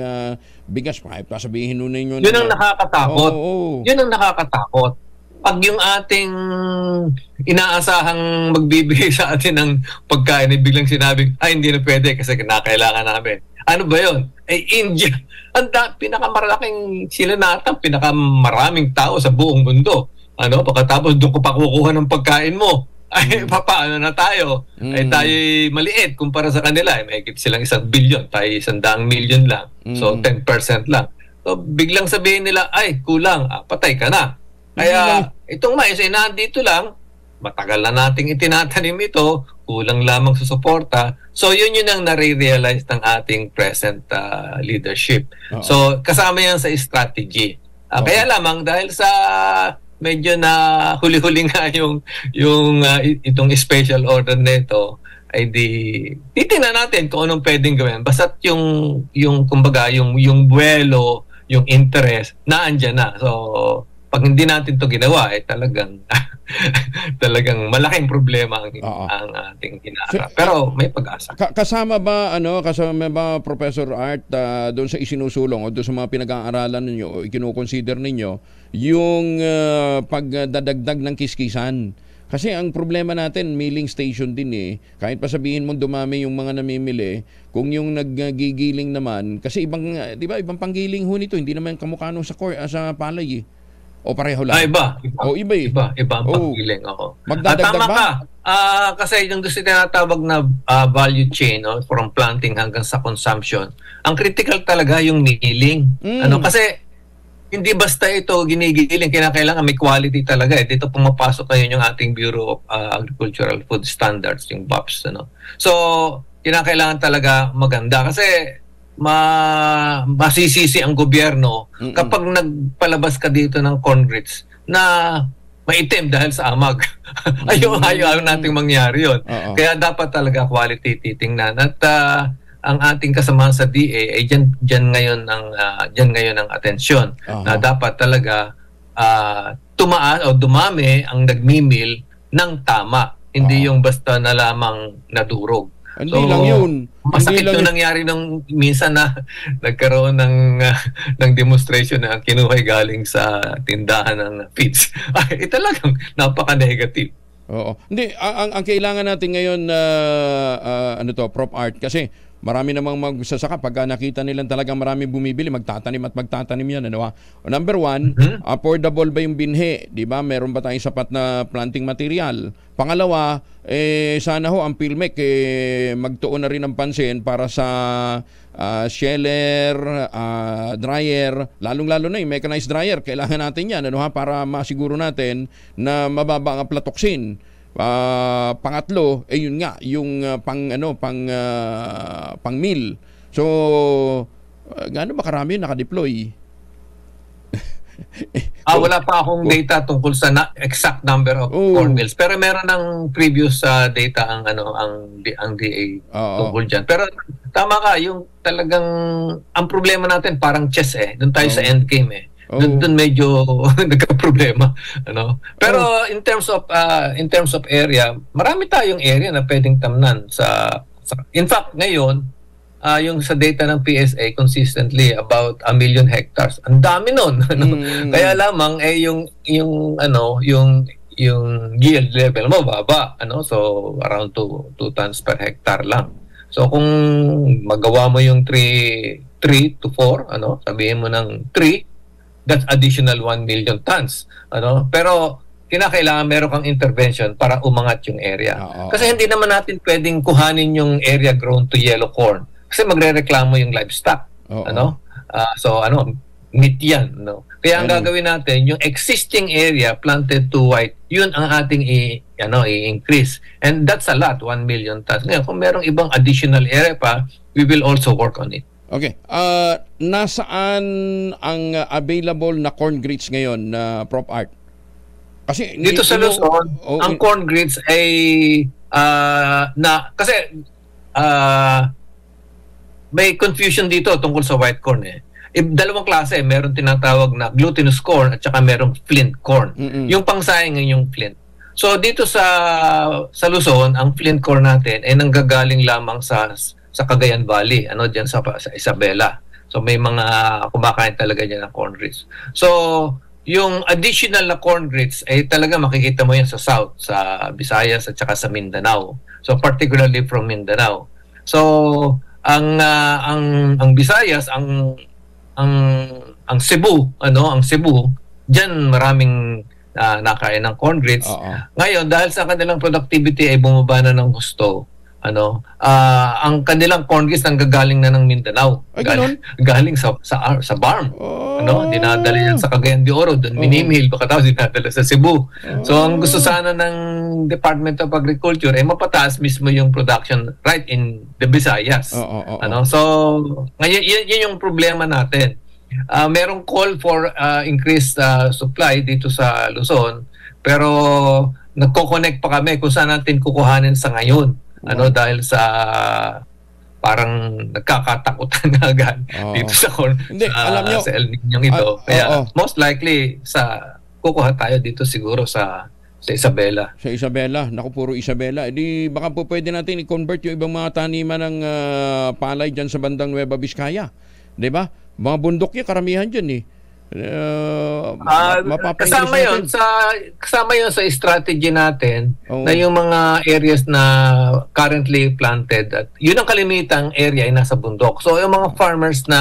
bigas. Sabihin nun ninyo. Yun ang nakakatakot. Yun ang nakakatakot. Pag yung ating inaasahang magbibigay sa atin ng pagkain ay biglang sinabing, hindi na pwede kasi kinakailangan namin. Ano ba yun? India. Pinakamalaking sila natang pinakamaraming tao sa buong mundo. Pagkatapos doon ko pa kukuha ng pagkain mo, paano na tayo? Ay tayo maliit kumpara sa kanila. Mahigit silang 1 billion, tayo 100 million lang. So 10% lang. So biglang sabihin nila, kulang, patay ka na. Kaya itong mais ay nandito lang, matagal na nating itinatanim ito, kulang lamang sa suporta. So yun ang nare-realize ng ating present leadership. So kasama yan sa strategy. Kaya lamang dahil sa medyo na huli-huli nga itong special order nito, ay titingnan natin kung anong pwedeng gawin. Basta't yung kumbaga yung buwelo, yung interest, naandyan na. So pag hindi natin to ginawa, talagang talagang malaking problema ang ating hinaharap. Pero may pag-asa. Kasama ba Professor Art doon sa isinusulong o doon sa mga pinag-aaralan ninyo o ikinukonsider ninyo yung pagdadagdag ng kiskisan? Kasi ang problema natin, milling station din Kahit pa sabihin mong dumami yung mga namimili, kung yung naggigiling naman, kasi ibang, di ba, ibang panggiling ho nito, hindi naman kamukha nung sa palay O pareho lang? Iba. O iba Iba ang panggiling. Magdadagdag tama ba? ka. Kasi yung gusto tinatawag na value chain, from planting hanggang sa consumption, ang critical talaga yung milling. Kasi hindi basta ito ginigiling, kinakailangan may quality talaga. Dito pumapasok ngayon yung ating Bureau of Agricultural Food Standards, yung BOPS. So, kinakailangan talaga maganda. Kasi masisisi ang gobyerno kapag nagpalabas ka dito ng corn grits na maitim dahil sa amag. Ayaw nating mangyari yun. Kaya dapat talaga quality titingnan. At ang ating kasamahan sa DA ay dyan ngayon ang atensyon na dapat talaga tumaas o dumami ang nagmimil ng tama, hindi yung basta na lamang nadurog. Hindi lang yun. Masakit yung nangyari nung minsan na nagkaroon ng demonstration na kinuhay galing sa tindahan ng feeds. Ay, talagang napaka-negative. Oo. Hindi, ang kailangan natin ngayon Prop Art, kasi marami namang magsasaka pagka nakita nilang talagang marami bumibili, magtatanim yan. Number one, affordable ba yung binhi? Di ba? Meron ba tayong sapat na planting material? Pangalawa, sana ho ang PhilMec magtuon na rin ng pansin para sa sheller, dryer, lalong-lalo na yung mechanized dryer. Kailangan natin yan para masiguro natin na mababa ang aflatoxin. Pangatlo, yun nga, yung pang mill. So, gaano ba karami yung nakadeploy? Wala pa akong data tungkol sa exact number of corn mills, pero meron ng previous data ang DA tungkol diyan. Pero tama ka, yung talagang ang problema natin parang chess doon tayo sa end game Doon medyo nagka-problema, Pero in terms of area, marami tayong area na pwedeng tamnan in fact ngayon, yung sa data ng PSA consistently about 1 million hectares. Ang dami nun. Kaya lamang yung yield level mo baba, so around 2 tons per hectare lang. So kung magawa mo yung 3 to 4, sabihin mo ng 3, that's additional 1 million tons. Pero kinakailangan meron kang intervention para umangat yung area. Kasi hindi naman natin pwedeng kuhanin yung area grown to yellow corn. Kasi magrereklamo yung livestock. Meat yan. Kaya ang gagawin natin, yung existing area planted to white, yun ang ating i-increase. And that's a lot, 1 million tons. Ngayon, kung merong ibang additional area pa, we will also work on it. Okay. Nasaan ang available na corn grits ngayon, Prop Art? Kasi dito sa Luzon, ang corn grits ay may confusion dito tungkol sa white corn dalawang klase, meron tinatawag na glutinous corn at saka merong flint corn. Yung pangsayang yung flint. So dito sa Luzon, ang flint corn natin ay nanggagaling lamang sa Cagayan Valley, diyan sa Isabela. So may mga kumakain talaga diyan ng corn grits. So yung additional na corn grits ay talaga makikita mo yan sa South, sa Visayas at saka sa Mindanao. So particularly from Mindanao. So ang Visayas, ang Cebu, ang Cebu, diyan maraming nakain ng corn grits. Ngayon dahil sa kanilang productivity ay bumaba na ng gusto, ang kanilang corn grits nanggagaling na ng Mindanao. Galing sa barn. Dinadala yan sa Cagayan de Oro, doon minimil, baka dinadala sa Cebu. So ang gusto sana ng Department of Agriculture ay mapataas mismo yung production right in the Visayas. So ngayon yun yung problema natin. Merong call for increased supply dito sa Luzon, pero nagko-connect pa kami kung saan natin kukuhanin sa ngayon. Dahil sa parang nagkakatakutan na agad dito sa alam nyo, sa El Niño ito. Kaya most likely kukuha tayo dito siguro sa Isabela. Sa Isabela. Naku, puro Isabela. Di baka po pwede natin i-convert yung ibang mga taniman ng palay dyan sa bandang Nueva Vizcaya. Di ba? Mga bundok yan, karamihan dyan eh. Kasama yun sa strategy natin na yung mga areas na currently planted at yun ang kalimitang area ay nasa bundok. So yung mga farmers na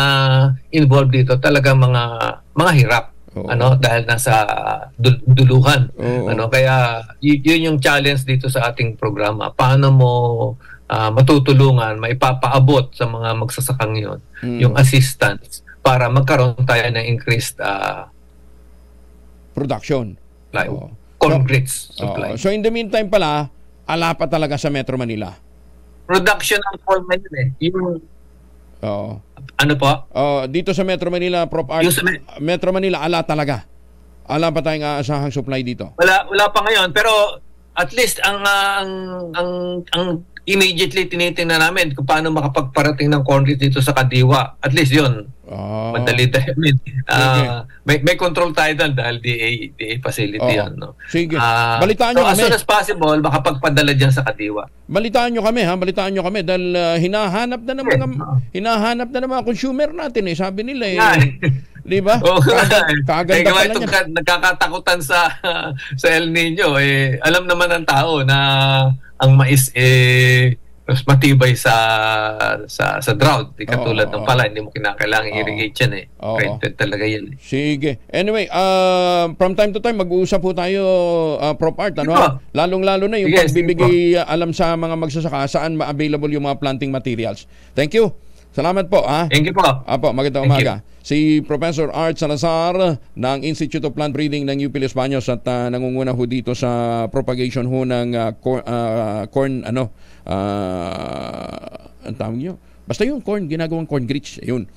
involved dito talaga mga hirap dahil nasa duluhan. Kaya yun yung challenge dito sa ating programa. Paano mo matutulungan, maipapaabot sa mga magsasakang yun yung assistance para magkaroon tayo ng increased production. Concrete supply. So in the meantime pala, ala pa talaga sa Metro Manila. Production ang form yun eh. Ano po? Dito sa Metro Manila, Prof. Art, Metro Manila, ala talaga. Ala pa tayong aasahang supply dito? Wala pa ngayon, pero at least ang immediately tinitingnan namin kung paano makapagparating ng concrete dito sa Kadiwa. At least yun. Madali tayo. May control tayo doon dahil DA facility yan. No? Sige. Balitaan nyo kami. As soon as possible, makapagpadala dyan sa Kadiwa. Balitaan nyo kami, dahil hinahanap na ng mga consumer natin eh. Sabi nila eh. Di ba? Kaganda pala niya. Nagkakatakutan sa El Niño. Alam naman ng tao na ang mais mas matibay sa drought. Katulad ng pala, hindi mo kinakailangan irrigate yan eh. Printed talaga yan eh. Sige. Anyway, from time to time, mag-uusap po tayo, Prof. Art. Lalong-lalo na yung pagbibigay alam sa mga magsasaka saan ma-available yung mga planting materials. Thank you. Salamat po. Thank you po. Magandang umaga. Si Professor Art Salazar ng Institute of Plant Breeding ng UP Los Baños at nangunguna ho dito sa propagation ho ng corn, ang tawag nyo? Basta yung corn, ginagawang corn grits. Yun.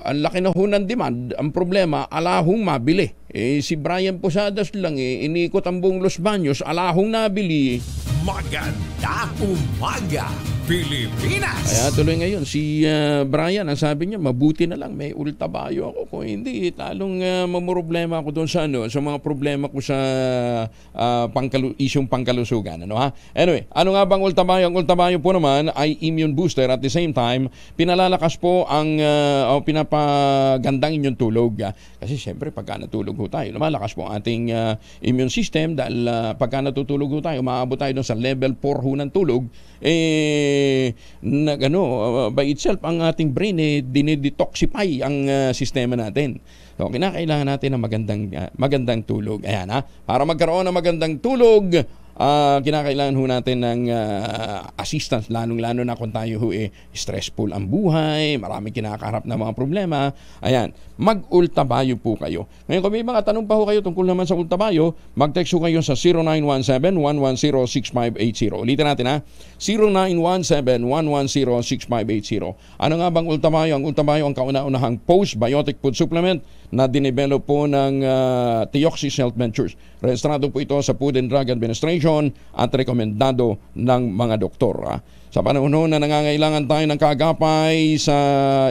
Ang laki na ho ng demand. Ang problema, alahong mabili. Si Brian Posadas lang inikot ang buong Los Baños, alahong nabili. Maganda umaga, Pilipinas! Kaya tuloy ngayon, si Brian, ang sabi niya, mabuti na lang, may ultabayo ako. Kung hindi, talong mamroblema ako doon sa mga problema ko sa isyong pangkalusugan. Anyway, ano nga bang ultabayo? Ang ultabayo po naman ay immune booster. At the same time, pinalalakas po ang pinapagandang inyong tulog. Kasi siyempre, pagka natulog ho tayo, lumalakas po ang ating immune system dahil pagka natutulog ho tayo, maabot tayo doon sa level 4 ho ng tulog, by itself, ang ating brain dinidetoxify ang sistema natin. So, kinakailangan natin ng magandang tulog. Ayan para magkaroon ng magandang tulog, kinakailangan ho natin ng assistance, lalong-lalo na kung tayo stressful ang buhay, maraming kinakaharap na mga problema. Ayan, mag-ultabayo po kayo. Ngayon, kung may mga tanong pa ho kayo tungkol naman sa ultabayo, mag-text ho kayo sa 0917-110-6580. Ulitin natin 0917-110-6580. Ano nga bang ultabayo? Ang ultabayo ang kauna-unahang postbiotic food supplement na dinevelop po ng Theoxis Health Ventures. Rehistrado po ito sa Food and Drug Administration at rekomendado ng mga doktor. Sa panahon na nangangailangan tayo ng kaagapay sa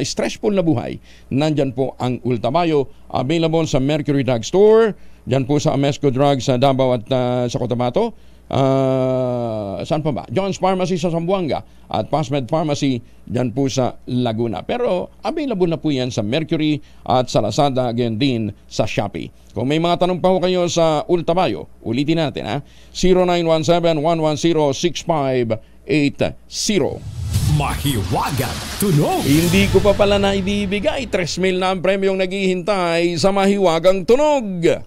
stressful na buhay, nandyan po ang Ultabayo, available sa Mercury Drug Store, dyan po sa Amesco Drugs sa Davao at sa Cotabato. Saan pa ba? John's Pharmacy sa Zamboanga at Pasmed Pharmacy dyan po sa Laguna. Pero available na po yan sa Mercury at sa Lazada, again din sa Shopee. Kung may mga tanong pa ho kayo sa Ultabayo, ulitin natin 0917-110-6580. Mahiwagang tunog. Hindi ko pa pala na ibibigay 3,000 na ang premyong naghihintay sa Mahiwagang Tunog.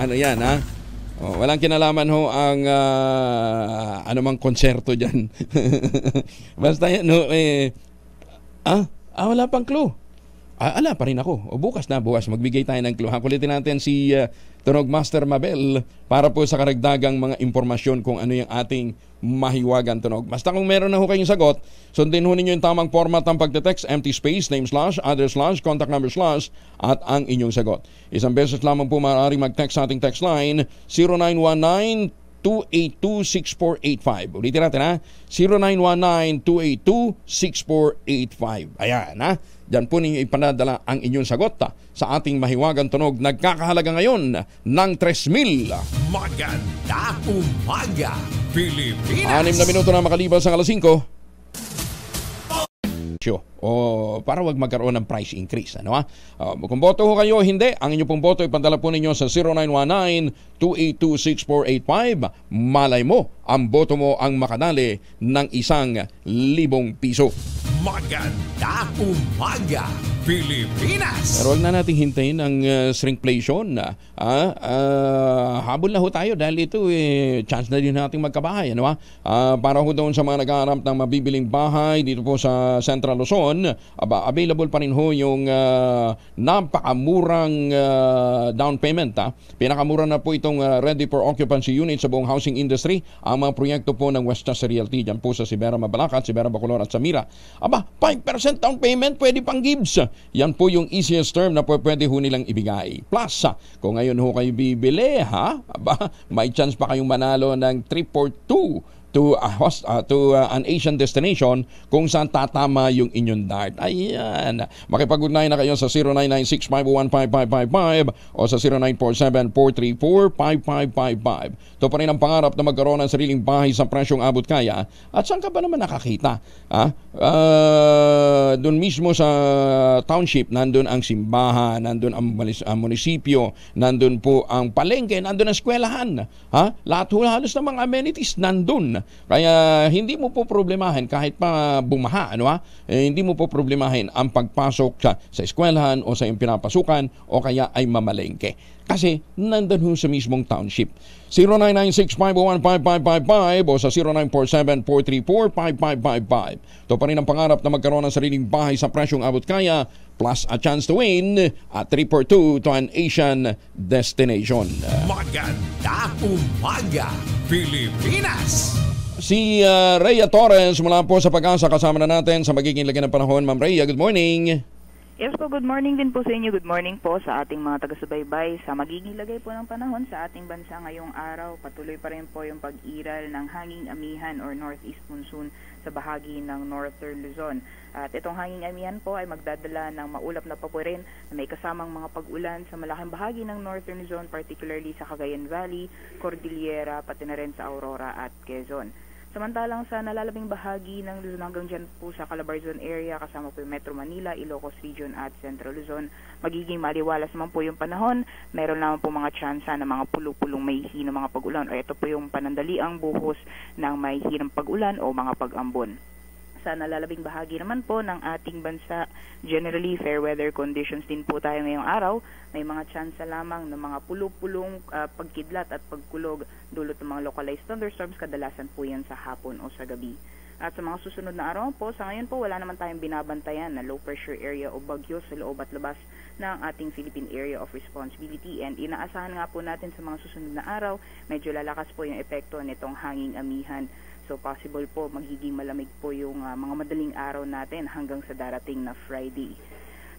Ano yan walang kinalaman ho ang anumang konserto dyan. Basta yan wala pang clue. Ala pa rin ako. O bukas magbigay tayo ng clue. Kulitin natin si Tunog Master Mabel para po sa karagdagang mga impormasyon kung ano yung ating mahiwagan tunog. Basta kung meron na ho kayong sagot, sundin ho ninyo yung tamang format ng pagte-text, empty space, name / address / contact number / at ang inyong sagot. Isang beses lamang po maaaring mag-text sa ating text line 0919-282-6485. Ulitin natin ha, 0919-282-6485. Ayan ha. Diyan po ninyo ipanadala ang inyong sagot sa ating mahiwagang tunog. Nagkakahalaga ngayon ng 3,000. Maganda umaga, Pilipinas! 6 na minuto na makalipas ang 5:00. O para wag magkaroon ng price increase. Kung boto ho kayo, hindi. Ang inyong pong boto ipadala po ninyo sa 0919-282-6485. Malay mo, ang boto mo ang makadali ng 1,000 piso. Maganda umaga, Pilipinas! Pero huwag na natin hintayin ang shrinkflation. Habol na ho tayo dahil ito chance na din natin magkabahay. Para ho doon sa mga nag-aarap ng mabibiling bahay dito po sa Central Luzon, available pa rin ho yung napakamurang down payment. Pinakamura na po itong ready for occupancy unit sa buong housing industry. Ang mga proyekto po ng Westchester Realty dyan po sa Sibera Mabalacat, Sibera Bacolod at Samira. 5% down payment, pwede pang gives. Yan po yung easiest term na pwede ho nilang ibigay. Plus, kung ngayon ho kayo bibili, may chance pa kayong manalo ng trip or 2 to an Asian destination kung saan tatama yung inyong dart. Ayan. Makipag-ugnayan na kayo sa 0996-501-5555 o sa 0947-434-5555. Ito pa rin ang pangarap na magkaroon ng sariling bahay sa presyong abot kaya. At saan ka ba naman nakakita? Doon mismo sa township, nandun ang simbahan, nandun ang munisipyo, nandun po ang palengke, nandun ang eskwelahan. Lahat halos ng mga amenities nandun. Kaya hindi mo po problemahin kahit pa bumaha, hindi mo po problemahin ang pagpasok sa eskwelahan o sa iyong pinapasukan o kaya ay mamalengke. Kasi nandun ho sa mismong township. 0996-501-5555 o sa 0947-434-5555. Ito pa rin ang pangarap na magkaroon ng sariling bahay sa presyong abot kaya plus a chance to win at 3 for 2 to an Asian destination. Maganda umaga, Pilipinas! Si Rhea Torres mula po sa Pag-asa kasama na natin sa magiging lagyan ng panahon. Ma'am Rhea, good morning. Yes po, good morning din po sa inyo. Good morning po sa ating mga taga-subaybay sa magiging lagay po ng panahon sa ating bansa ngayong araw. Patuloy pa rin po yung pag-iral ng hanging amihan or northeast monsoon sa bahagi ng northern Luzon. At itong hanging amihan po ay magdadala ng maulap na papurin na may kasamang mga pag-ulan sa malaking bahagi ng northern Luzon, particularly sa Cagayan Valley, Cordillera, pati na rin sa Aurora at Quezon. Samantalang sa nalalabing bahagi ng Luzon hanggang dyan po sa Calabarzon area, kasama po yung Metro Manila, Ilocos Region at Central Luzon, magiging maliwalas naman po yung panahon. Meron naman po mga tsansa na mga pulupulong may hinang mga pag-ulan o ito po yung panandaliang buhos ng may hinang pag-ulan o mga pag-ambon. Sa nalalabing bahagi naman po ng ating bansa, generally fair weather conditions din po tayo ngayong araw. May mga tsansa lamang ng mga pulupulong pagkidlat at pagkulog dulot ng mga localized thunderstorms, kadalasan po yan sa hapon o sa gabi. At sa mga susunod na araw po, sa ngayon po wala naman tayong binabantayan na low pressure area o bagyo sa loob at labas ng ating Philippine Area of Responsibility, and inaasahan nga po natin sa mga susunod na araw, medyo lalakas po yung epekto nitong hanging amihan. So possible po magiging malamig po yung mga madaling araw natin hanggang sa darating na Friday.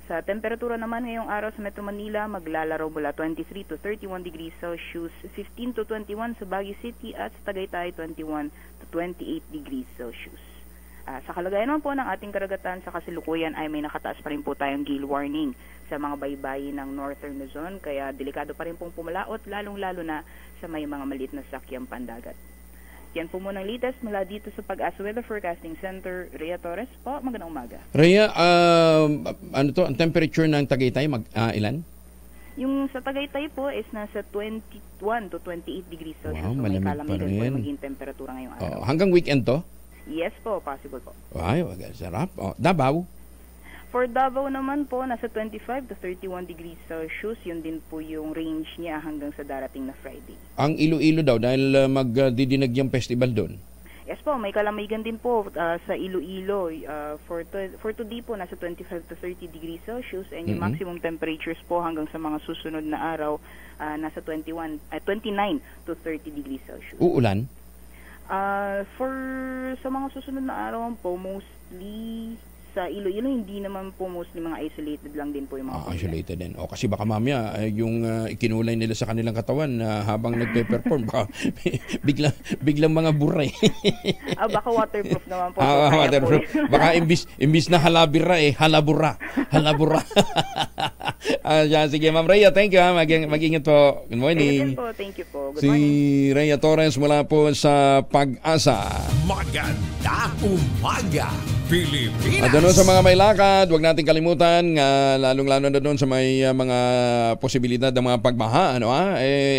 Sa temperatura naman ngayong araw sa Metro Manila, maglalaro mula 23 to 31 degrees Celsius, 15 to 21 sa Baguio City at sa Tagaytay 21 to 28 degrees Celsius. Sa kalagayan naman po ng ating karagatan sa kasalukuyan ay may nakataas pa rin po tayong gale warning sa mga baybayin ng Northern Luzon, kaya delikado pa rin pong pumalaot, lalong-lalo na sa may mga maliit na sakyang pandagat. Yan po muna ang latest mula dito sa Pag-asa Weather Forecasting Center. Rhea Torres po, magandang umaga. Rhea, ang temperature ng Tagaytay, ilan? Yung sa Tagaytay po is nasa 21 to 28 degrees Celsius. Wow, so may malamig pa rin. po maging temperatura ngayong araw. Hanggang weekend to? Yes po, possible po. Ay, sarap. Davao? For Davao naman po, nasa 25 to 31 degrees Celsius. Yun din po yung range niya hanggang sa darating na Friday. Ang Iloilo daw dahil magdidinag yung festival doon. Yes po, may kalamigan din po sa Iloilo. For today po, nasa 25 to 30 degrees Celsius and yung maximum temperatures po hanggang sa mga susunod na araw, nasa 29 to 30 degrees Celsius. Uulan? Sa mga susunod na araw po, mostly sa Iloilo, hindi naman po mostly mga isolated lang din po yung mga isolated din. O kasi baka mamaya yung ikinulay nila sa kanilang katawan habang nagpe-perform baka biglang mga buray. Baka waterproof naman po. Waterproof. Baka imbis na halabira halabura. Sige, Ma'am Rhea, thank you. Mag-ingat po. Good morning. Thank you po. Good morning. Si Rhea Torres mula po sa Pag-asa. Magandang umaga, Pilipinas! At doon sa mga may lakad, huwag natin kalimutan, lalong-lalo na doon sa may mga posibilidad ng mga pagbaha,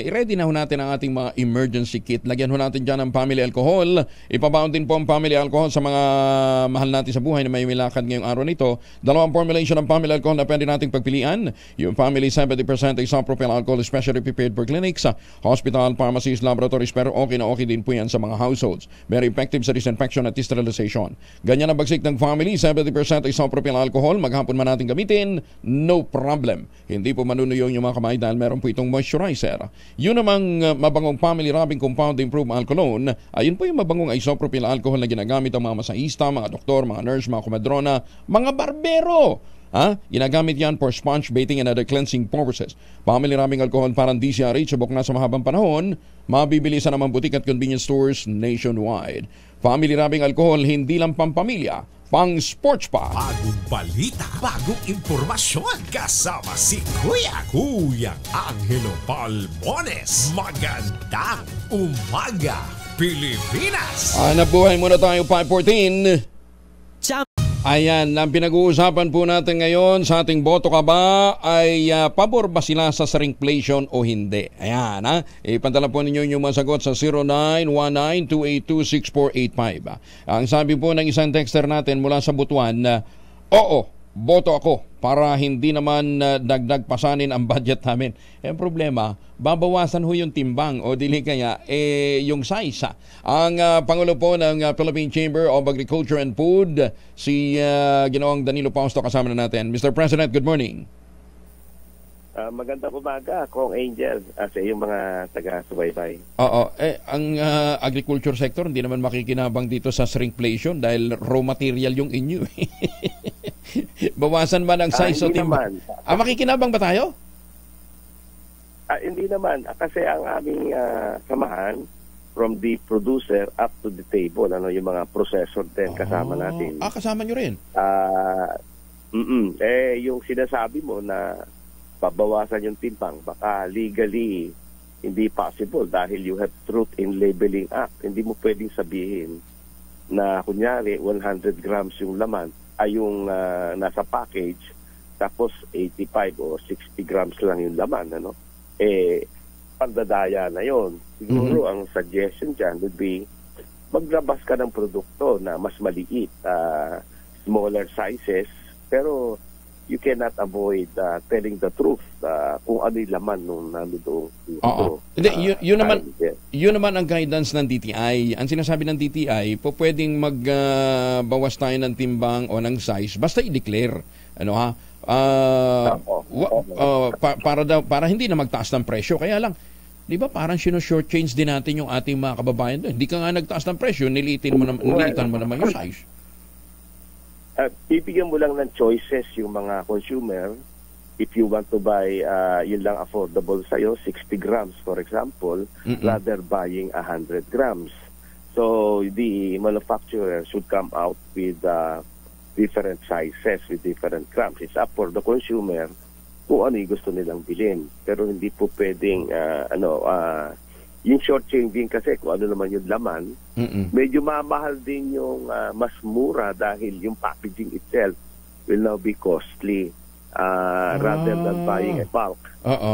i-ready na ho natin ang ating mga emergency kit. Lagyan ho natin dyan ang family alcohol. Ipabaon din po ang family alcohol sa mga mahal natin sa buhay na may lakad ngayong araw nito. Dalawang formulation ng family alcohol na pwede nating pagpilian. Yung family 70% isopropyl alcohol specially prepared for clinics, hospital, pharmacies, laboratories, pero okay na okay din po yan sa mga households. Very effective sa disinfection at sterilization. Ganyan ang bagsik ng family 70% isopropyl alcohol, maghapon man natin gamitin, no problem. Hindi po manunuyong yung mga kamay dahil meron po itong moisturizer. Yun namang mabangong family rubbing compound improved alcoholone, ayun po yung mabangong isopropyl alcohol na ginagamit ang mga masahista, mga doktor, mga nurse, mga kumadrona, mga barbero. Ginagamit yan for sponge bathing and other cleansing purposes. Family rubbing alcohol parang DCRH, subok na sa mahabang panahon, mabibili sa namang butik at convenience stores nationwide. Family rubbing alcohol, hindi lang pampamilya, pang sports pa. Bagong balita, bagong impormasyon, kasama si Kuya Angelo Palmones. Magandang umaga, Pilipinas! Nabuhay muna tayo 514. Ayan, ang pinag-uusapan po natin ngayon sa ating boto ka ba ay pabor ba sila sa shrinkflation o hindi? Ayan, ipadala po ninyo yung mga sagot sa 0919-282-6485. Ang sabi po ng isang texter natin mula sa Butuan, oo, boto ako para hindi naman dagdag pasanin ang budget namin. Ang problema, babawasan ho yung timbang o dili kaya yung size. Ang Pangulo po ng Philippine Chamber of Agriculture and Food, si Ginoong Danilo Fausto, kasama na natin. Mr. President, good morning. Magandang umaga, Kong Angel, sa iyong mga taga-subaybay. Oo, ang agriculture sector hindi naman makikinabang dito sa shrinkflation dahil raw material yung inyo. Bawasan ba ng size o timbang? Makikinabang ba tayo? Hindi naman, kasi ang aming samahan from the producer up to the table, yung mga processor din kasama natin. Kasama nyo rin? Yung sinasabi mo na babawasan yung timbang, baka legally hindi possible dahil you have Truth in Labeling Act. Hindi mo pwedeng sabihin na kunyari 100 grams yung laman ay yung nasa package, tapos 85 o 60 grams lang yung laman, pandadaya na yon. Siguro ang suggestion dyan would be maglabas ka ng produkto na mas maliit, smaller sizes, pero you cannot avoid telling the truth kung ano yung laman nung nandito. Yun naman ang guidance ng DTI. Ang sinasabi ng DTI, po pwedeng magbawas tayo ng timbang o ng size basta i-declare. Para hindi na magtaas ng presyo. Kaya lang, di ba parang short change din natin yung ating mga kababayan doon. Hindi ka nga nagtaas ng presyo, nilitan mo naman yung size. Bibigyan mo lang ng choices yung mga consumer. If you want to buy, yun lang affordable sa'yo, 60 grams for example, rather buying 100 grams. So the manufacturer should come out with different sizes, with different grams. It's up for the consumer kung ano yung gusto nilang bilhin. Pero hindi po pwedeng, yung short changing kasi kung ano naman yung laman, medyo mamahal din yung mas mura dahil yung packaging itself will now be costly rather than buying a bulk.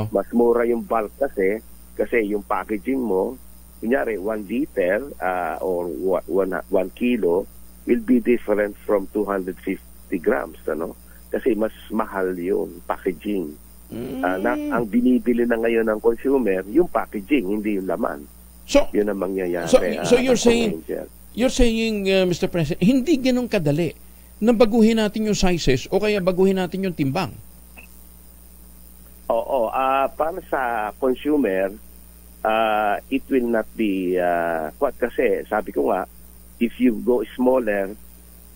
Mas mura yung bulk kasi yung packaging mo, kunyari 1 liter or 1 kilo will be different from 250 grams, kasi mas mahal yung packaging. Ang binibili na ngayon ng consumer, yung packaging, hindi yung laman. So, yun ang mangyayari. So you're saying you're saying, Mr. President, hindi ganun kadali na baguhin natin yung sizes o kaya baguhin natin yung timbang? Oo. Para sa consumer, it will not be kasi sabi ko nga, if you go smaller,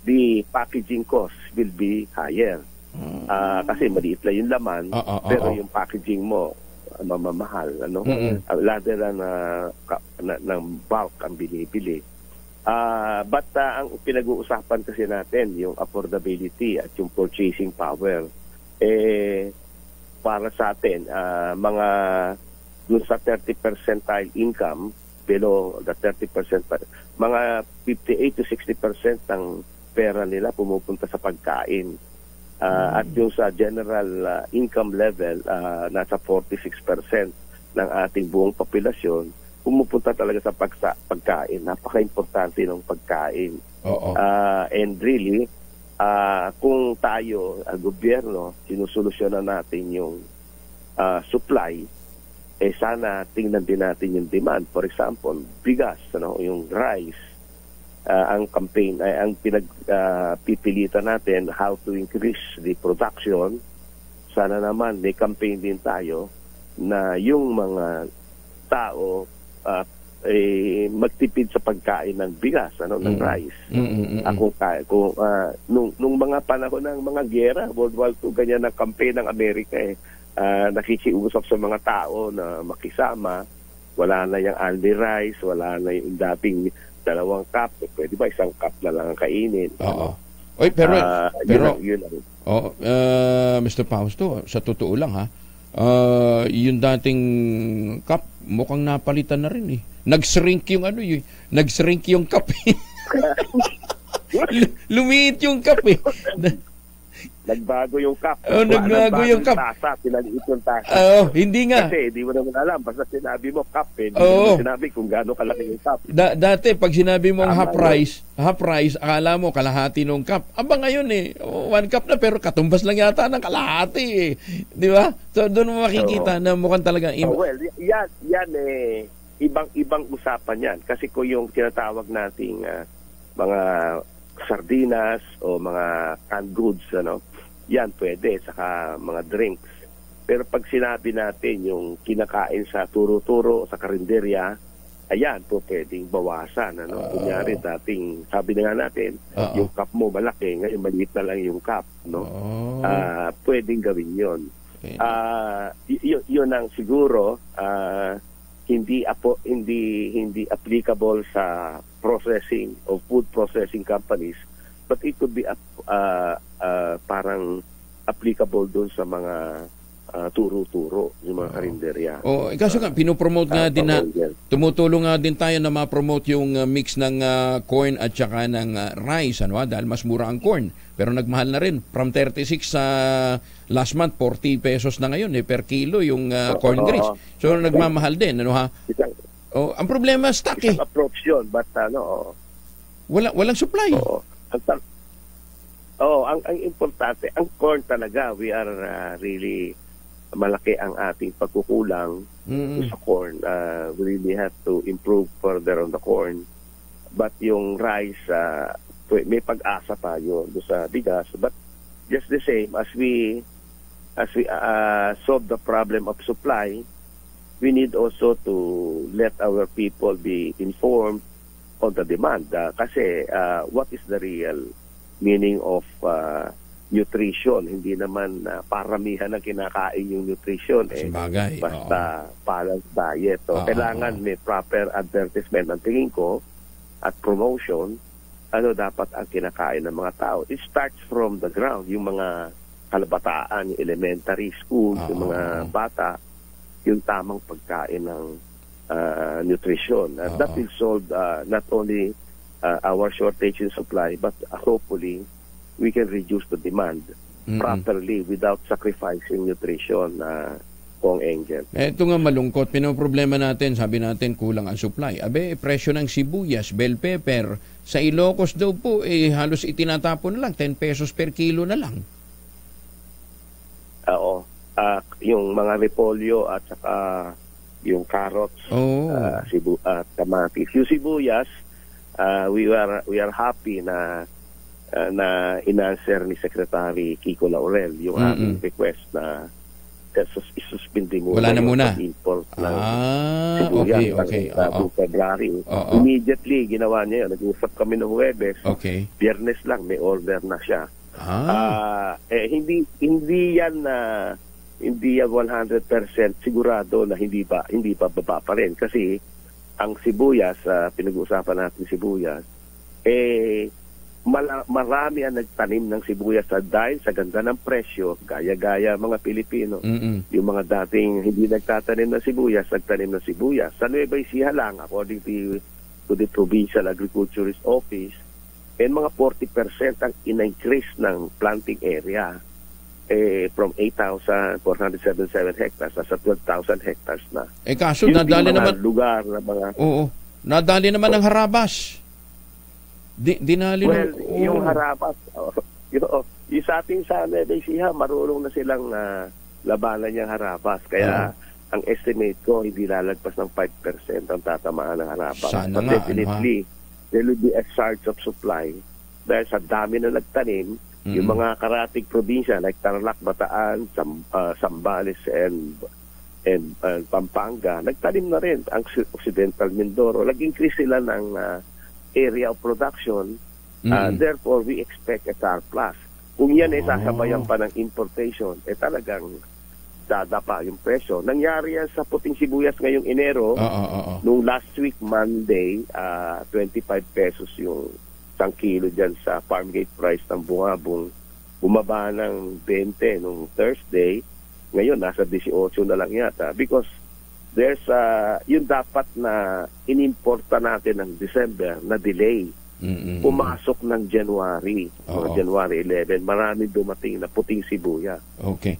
the packaging cost will be higher. Kasi maliit lang yung laman, pero yung packaging mo mamamahal, ano? Rather than ng bulk ang binibili. But ang pinag-uusapan kasi natin yung affordability at yung purchasing power. Para sa atin, mga dun sa 30 percentile income, below the 30%, mga 58 to 60% ng pera nila pumupunta sa pagkain. At yung sa general income level, nasa 46% ng ating buong populasyon, pumupunta talaga sa pagkain. Napaka-importante ng pagkain. And really, kung tayo, gobyerno, sinusolusyonan natin yung supply, sana tingnan din natin yung demand. For example, bigas, yung rice, ang campaign ay ang pinagpipilitan natin how to increase the production. Sana naman may campaign din tayo na yung mga tao magtipid sa pagkain ng bigas, ng rice. Nung mga panahon ng mga giyera, World War II, ganyan ang campaign ng Amerika nakikiusap sa mga tao na makisama. Wala na yung only rice, wala na yung dating 2 cup, pwede ba 1 cup na lang ang kainin? Oy, pero yun lang. Mr. Fausto, sa totoo lang ha, yung dating cup mukhang napalitan na rin eh. Nag-shrink yung nag-shrink yung cup. Lumiit yung cup eh. Nagbago yung cup. Nagbago yung cup. Tasa, pinaliit yung tasa. Hindi nga. Kasi hindi mo naman alam. Basta sinabi mo cup hindi mo sinabi kung gaano kalaki yung cup. Dati, pag sinabi mo half price, akala mo kalahati ng cup. Aba ngayon 1 cup na pero katumbas lang yata ng kalahati eh. Di ba? So doon mo makikita na mukhang talaga. Well, yan ibang usapan yan. Kasi kung yung tinatawag nating mga sardinas o mga canned goods, yan pwede, saka mga drinks. Pero pag sinabi natin yung kinakain sa turo-turo, sa karinderya, ayan po pwedeng bawasan. Kunyari dating, sabi na nga natin, yung cup mo malaki, ngayon maliit na lang yung cup. Pwedeng gawin yun. Yun ang siguro, hindi applicable sa processing o food processing companies, but it could be parang applicable doon sa mga turo-turo, yung mga karinderya. Kaso nga, pinopromote nga din na, tumutulong nga din tayo na ma-promote yung mix ng corn at saka ng rice, dahil mas mura ang corn. Pero nagmahal na rin. From 36 last month, 40 pesos na ngayon per kilo yung corn grits. So nagmamahal din, ang problema, stock Isang approach yun, but walang supply. Ang importante, ang corn talaga, we are really malaki ang ating pagkukulang sa corn. We really have to improve further on the corn. But yung rice, may pag-asa pa yun sa bigas. But just the same, as we solve the problem of supply, we need also to let our people be informed on the demand. Kasi what is the real meaning of nutrition? Hindi naman paramihan ang kinakain yung nutrition. Sabagay, basta balanced diet. Kailangan may proper advertisement ang tingin ko at promotion. Dapat ang kinakain ng mga tao. It starts from the ground. Yung mga kalabataan, yung elementary school, yung mga bata, yung tamang pagkain ng nutrition. That will solve not only our shortage in supply, but hopefully we can reduce the demand properly without sacrificing nutrition, Kong Angel. Ito nga malungkot. Pinoproblema natin, sabi natin kulang ang supply. Presyo ng sibuyas, bell pepper, sa Ilocos daw po, halos itinatapon na lang, 10 pesos per kilo na lang. Yung mga repolyo at saka yung carrots, kamatis. Yung sibuyas, we are happy na in-answer ni Secretary Kiko Laurel yung aming request na isuspindi muna yung pag-import ng sibuyas ng February. Immediately, ginawa niya yun. Nag-usap kami ng Huwebes. Biyernes lang, may order na siya. Hindi yan 100% sigurado na hindi pa baba pa rin. Kasi ang sibuyas, pinag-uusapan natin sibuyas, marami ang nagtanim ng sibuyas dahil sa ganda ng presyo, gaya-gaya mga Pilipino. Yung mga dating hindi nagtatanim ng sibuyas, nagtanim ng sibuyas. Sa Nueva Ecija lang, according to the Provincial Agriculturist Office, mga 40% ang in-increase ng planting area from 8,477 hectares sa 12,000 hectares na. Kaso nadali naman lugar na mga nadali naman ng harabas. Dinali yung harabas, yung sa ating sa Nueva Ecija, marunong na silang labanan yung harabas. Kaya ang estimate ko, hindi lalagpas ng 5% ang tatamaan ng harabas. But definitely, there will be a surge of supply dahil sa dami na nagtanim. Yung mga karatig probinsya like Tarlac, Bataan, Zambales and Pampanga, nagtanim na rin ang Occidental Mindoro. Nag-increase sila ng area of production. Therefore, we expect a surplus. Kung yan ay sasabayan pa ng importation, talagang dadapa yung presyo. Nangyari yan sa puting sibuyas ngayong Enero. Nung last week, Monday, 25 pesos yung 1 kilo dyan sa farm gate price ng Bungabong. Bumaba ng 20 nung Thursday. Ngayon, nasa 18 na lang yata. Because there's yung dapat na inimporta natin ng December na delay. Pumasok ng January, January 11, marami dumating na puting sibuya.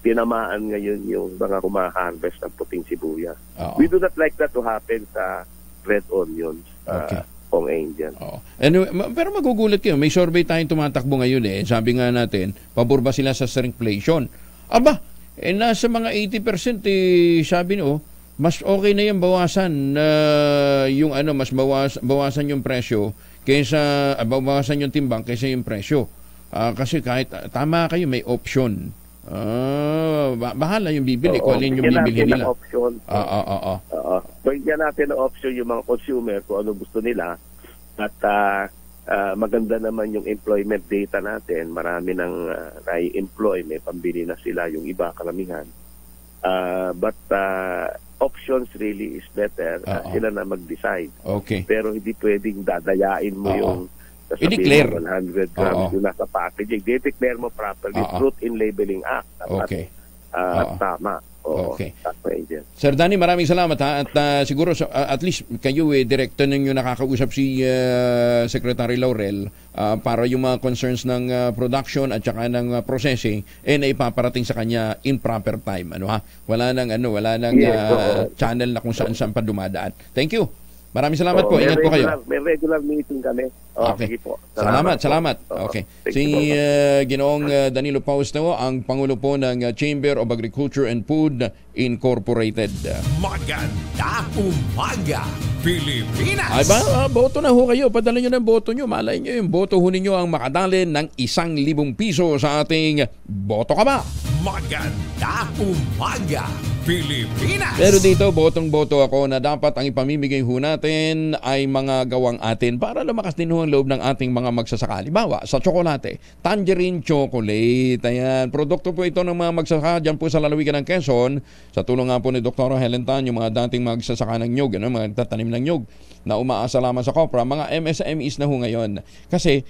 Tinamaan ngayon yung mga kumaharvest ng puting sibuya. We do not like that to happen sa red onions, Pong Angel. Anyway, pero magugulat kayo, may survey tayong tumatakbo ngayon Sabi nga natin, pabor ba sila sa shrinkflation? Aba, nasa mga 80% sabi nyo, mas okay na yung bawasan yung mas bawasan yung presyo kaysa bawasan yung timbang kaysa yung presyo. Kasi kahit tama kayo, may option. Bahala yung bibili kung alin yung bibili nila. Option. Bigyan natin ng option yung mga consumer kung ano gusto nila. At maganda naman yung employment data natin. Marami nang nai-employ, may pambili na sila yung iba, karamihan. But options really is better. Sila na mag-decide. Pero hindi pwedeng dadayain mo yung i-declare 100 grams yung nasa packaging. I-declare mo properly. Truth in Labeling Act. At tama. Sir Danny, maraming salamat At siguro at least kayo direkto ninyo nakakausap si Secretary Laurel para yung mga concerns ng production at saka ng processing na ipaparating sa kanya in proper time. Wala nang channel na kung saan pa dumadaan. Thank you. Maraming salamat po. Ingat po kayo. May regular meeting kami. Sige po. Salamat. Si Ginoong Danilo Fausto, ang Pangulo po ng Chamber of Agriculture and Food Incorporated. Magandang umaga, Pilipinas! Boto na ho kayo. Padala nyo ng boto nyo. Malay nyo yung boto ho ninyo ang makadalin ng 1,000 piso sa ating Boto Ka Ba? Magandang umaga, Pilipinas! Pero dito, botong-boto ako na dapat ang ipamimigay ho natin ay mga gawang atin para lumakas din ho ang loob ng ating mga magsasaka. Halimbawa, sa tsokolate, Tangerine Chocolate. Ayan, produkto po ito ng mga magsasaka dyan po sa lalawigan ng Quezon. Sa tulong nga po ni Dr. Helen Tan, yung mga dating magsasaka ng nyug, mga nagtatanim ng nyug na umaasa lamang sa kopra, mga MSMEs na ho ngayon. Kasi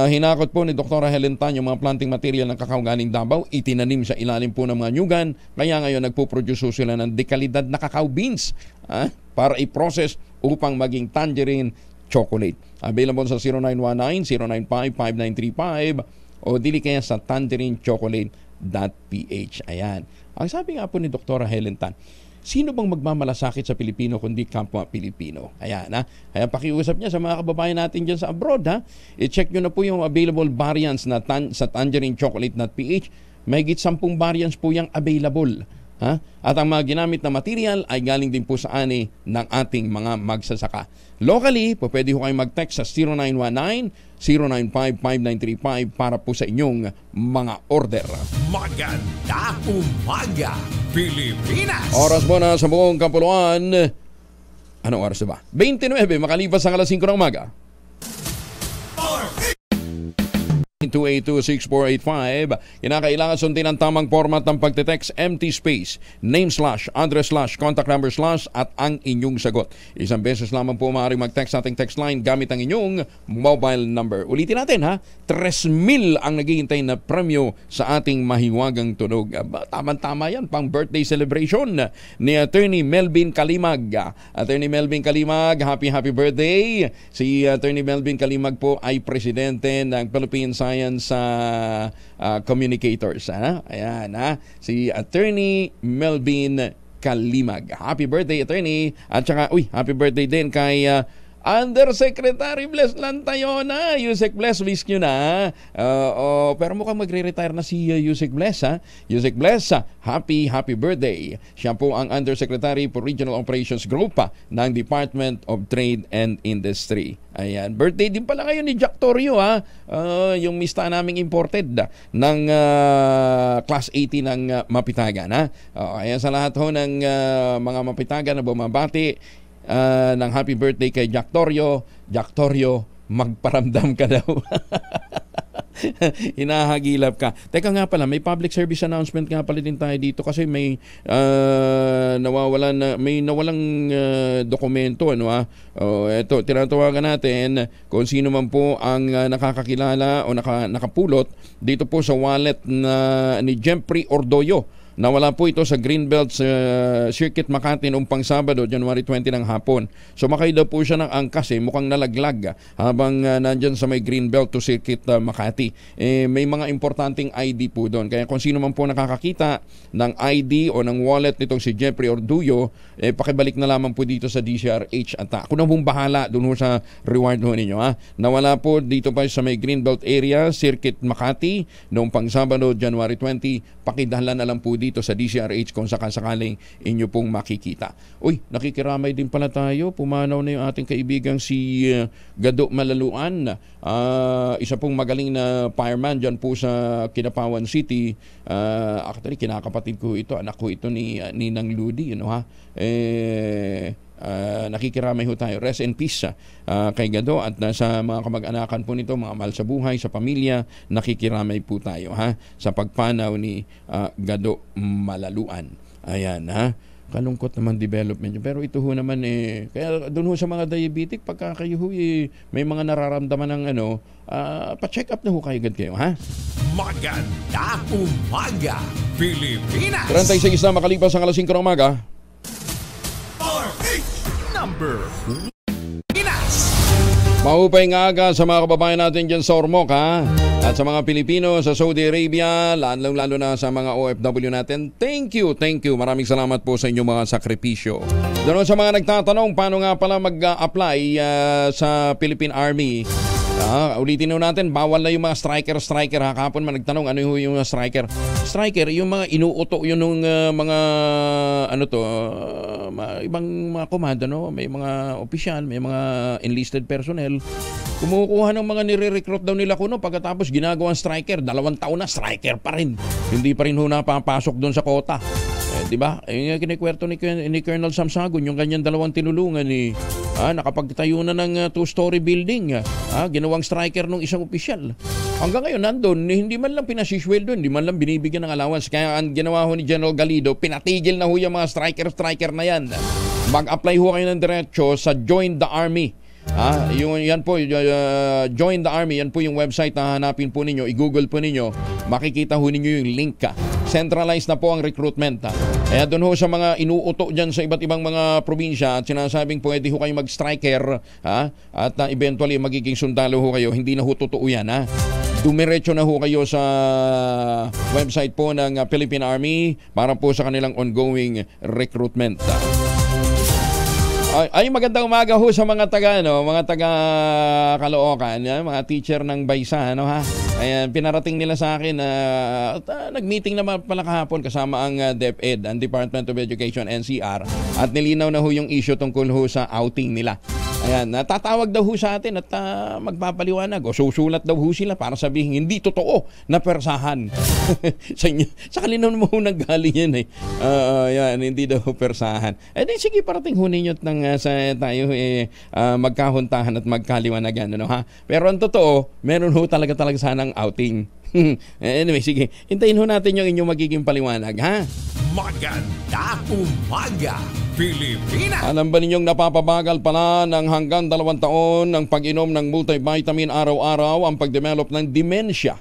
hinakot po ni Dr. Helen Tan yung mga planting material ng kakao galing Davao, itinanim sa ilalim po ng mga nyugan. Kaya ngayon nagpo-produce sila ng dekalidad na cacao beans para i-process upang maging Tangerine Chocolate. Available sa 0919-095-5935 o dili kaya sa tangerinechocolate.ph. Ayan. Ang sabi nga po ni Dr. Helen Tan, sino bang magmamalasakit sa Pilipino kundi kapwa Pilipino? Ayan, Kaya pakiusap niya sa mga kababayan natin dyan sa abroad, I-check nyo na po yung available variants na sa tangerinechocolate.ph. May higit 10 variants po yung available. Ha? At ang mga ginamit na material ay galing din po sa ani ng ating mga magsasaka. Locally, pwede ho kayong mag-text sa 0919-095-5935 para po sa inyong mga order. Maganda umaga, Pilipinas! Oras mo na sa buong kapuluan. Anong oras na ba? 29, makalipas ang alas 5 ng umaga. 282-6485. Kinakailangan sundin ang tamang format ng pagte-text, empty space, name slash, address slash, contact number slash, at ang inyong sagot. Isang beses lamang po maaaring mag-text sa ating text line gamit ang inyong mobile number. Ulitin natin ha, 3,000 ang naghihintay na premyo sa ating mahiwagang tunog. Tama-tama yan, pang birthday celebration ni Attorney Melvin Kalimag. Attorney Melvin Kalimag, happy birthday. Si Attorney Melvin Kalimag po ay presidente ng Philippine Science Communicators. Ayan, si Attorney Melvin Kalimag. Happy birthday, Attorney. At saka, happy birthday din kay Undersecretary Bless Lantayona. Yusek Bless, wish nyo na. Pero mukhang magre-retire na si Yusek Bless. Yusek Bless, happy birthday. Siya po ang Undersecretary for Regional Operations Group ng Department of Trade and Industry. Ayan, birthday din pala ngayon ni Jack Torrio, yung mista naming imported ng Class 80 ng Mapitagan. Ayan, sa lahat ho ng mga Mapitagan na bumabati ng happy birthday kay Jack Torrio. Jack Torrio, magparamdam ka daw. Hinahagilap ka. Teka nga pala, may public service announcement nga pala din tayo dito kasi may nawalang dokumento. Ito, tinatawagan natin kung sino man po ang nakakakilala o nakapulot dito po sa wallet ni Jeffrey Ordoyo. Nawala po ito sa Greenbelt Circuit Makati noong pang Sabado, January 20 ng hapon. Sumakay daw po siya ng angkas, mukhang nalaglag habang nandyan sa may Greenbelt to Circuit Makati. May mga importanteng ID po doon. Kaya kung sino man po nakakakita ng ID o ng wallet nitong si Jeffrey Orduyo, pakibalik na lamang po dito sa DCRH. At ako na pong bahala doon sa reward ho ninyo. Nawala po dito pa sa may Greenbelt area, Circuit Makati, noong pang Sabado, January 20. Pakidahlan na lang po dito sa DCRH kung sakasakaling inyo pong makikita. Nakikiramay din pala tayo. Pumanaw na yung ating kaibigang si Gado Malaluan. Isa pong magaling na fireman dyan po sa Kinapawan City. Actually, kinakapatid ko ito. Anak ko ito ni Ninang Ludi. Nakikiramay ho tayo. Rest in peace kay Gado at sa mga kamag-anakan po nito, mga mahal sa buhay, sa pamilya, nakikiramay po tayo sa pagpanaw ni Gado Malaluan. Ayan kalungkot naman development nyo. Pero ito ho naman kaya doon ho sa mga diabetic, pagka kayo ho may mga nararamdaman ng pa-check up na ho kayo agad kayo. Maganda umaga, Pilipinas! 36 na makalipas ang alas 5 ng umaga. Number Mahupay nga aga sa mga kababayan natin dyan sa Ormoc at sa mga Pilipino sa Saudi Arabia, lalo na sa mga OFW natin. Thank you. Maraming salamat po sa inyong mga sakripisyo. Doon sa mga nagtatanong paano nga pala mag-apply sa Philippine Army. Ulitin natin, bawal na yung mga striker. Kapon man nagtanong ano yung striker. Striker, yung mga inuuto yun ng mga ibang mga komando, may mga opisyal, may mga enlisted personnel. Kumukuha ng mga nire-recruit daw nila kuno, pagkatapos ginagawang striker, 2 taon na striker pa rin. Hindi pa rin ho napapasok doon sa kota. Diba? Yung kinikwerto ni Colonel Samsagon, yung kanyang 2 tinulungan nakapagtayo na ng 2-story building. Ginawang striker ng isang opisyal. Hanggang ngayon nandun, hindi man lang pinasisweldo, hindi man lang binibigyan ng allowance. Kaya ang ginawa ho ni General Galido, pinatigil na ho yung mga striker na yan. Mag-apply ho kayo ng diretso sa Join the Army. Yan po, Join the Army, yan po yung website na hanapin po ninyo, i-google po ninyo, makikita ho ninyo yung link Centralized na po ang recruitment. Kaya doon ho sa mga inuuto dyan sa iba't ibang mga probinsya at sinasabing pwede ho kayo mag-striker at eventually magiging sundalo ho kayo, hindi na ho totoo yan. Dumiretso na ho kayo sa website po ng Philippine Army para po sa kanilang ongoing recruitment. Ay, magandang umaga ho sa mga taga Caloocan, mga teacher ng Baysa, ha. Ayan, pinarating nila sa akin nag-meeting naman pala kahapon kasama ang DepEd, ang Department of Education, NCR, at nilinaw na ho yung issue tungkol ho sa outing nila. Ayan, tatawag daw ho sa atin at magpapaliwanag o susulat daw ho sila para sabihin hindi totoo na persahan. Sa kanila mo nanggaling yan yan, hindi daw persahan. Di sige, parating ho ninyo tayo magkahuntahan at magkaliwanagan, ha? Pero ang totoo, meron ho talaga sanang outing. Anyway, sige, hintayin ho natin yung inyong magiging paliwanag, ha? Maganda umaga, Pilipinas! Alam ba ninyong napapabagal pala ng hanggang 2 taon ng pag-inom ng multivitamin araw-araw ang pagdevelop ng dementia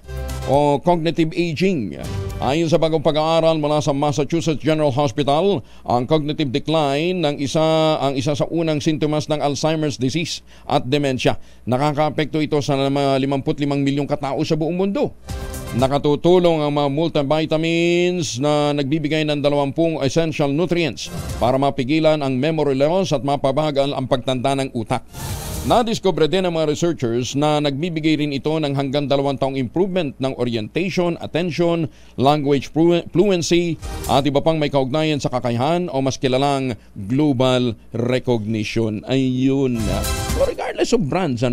o cognitive aging? Ayon sa bagong pag-aaral mula sa Massachusetts General Hospital, ang cognitive decline ang isa sa unang sintomas ng Alzheimer's disease at dementia. Nakakaapekto ito sa 55 milyong katao sa buong mundo. Nakatutulong ang mga multivitamins na nagbibigay ng 20 essential nutrients para mapigilan ang memory loss at mapabagal ang pagtanda ng utak. Nadiskubre din ng mga researchers na nagbibigay rin ito ng hanggang 2 taong improvement ng orientation, attention, language fluency at iba pang may kaugnayan sa kakayahan o mas kilalang global recognition. Ayun. So regardless of brands,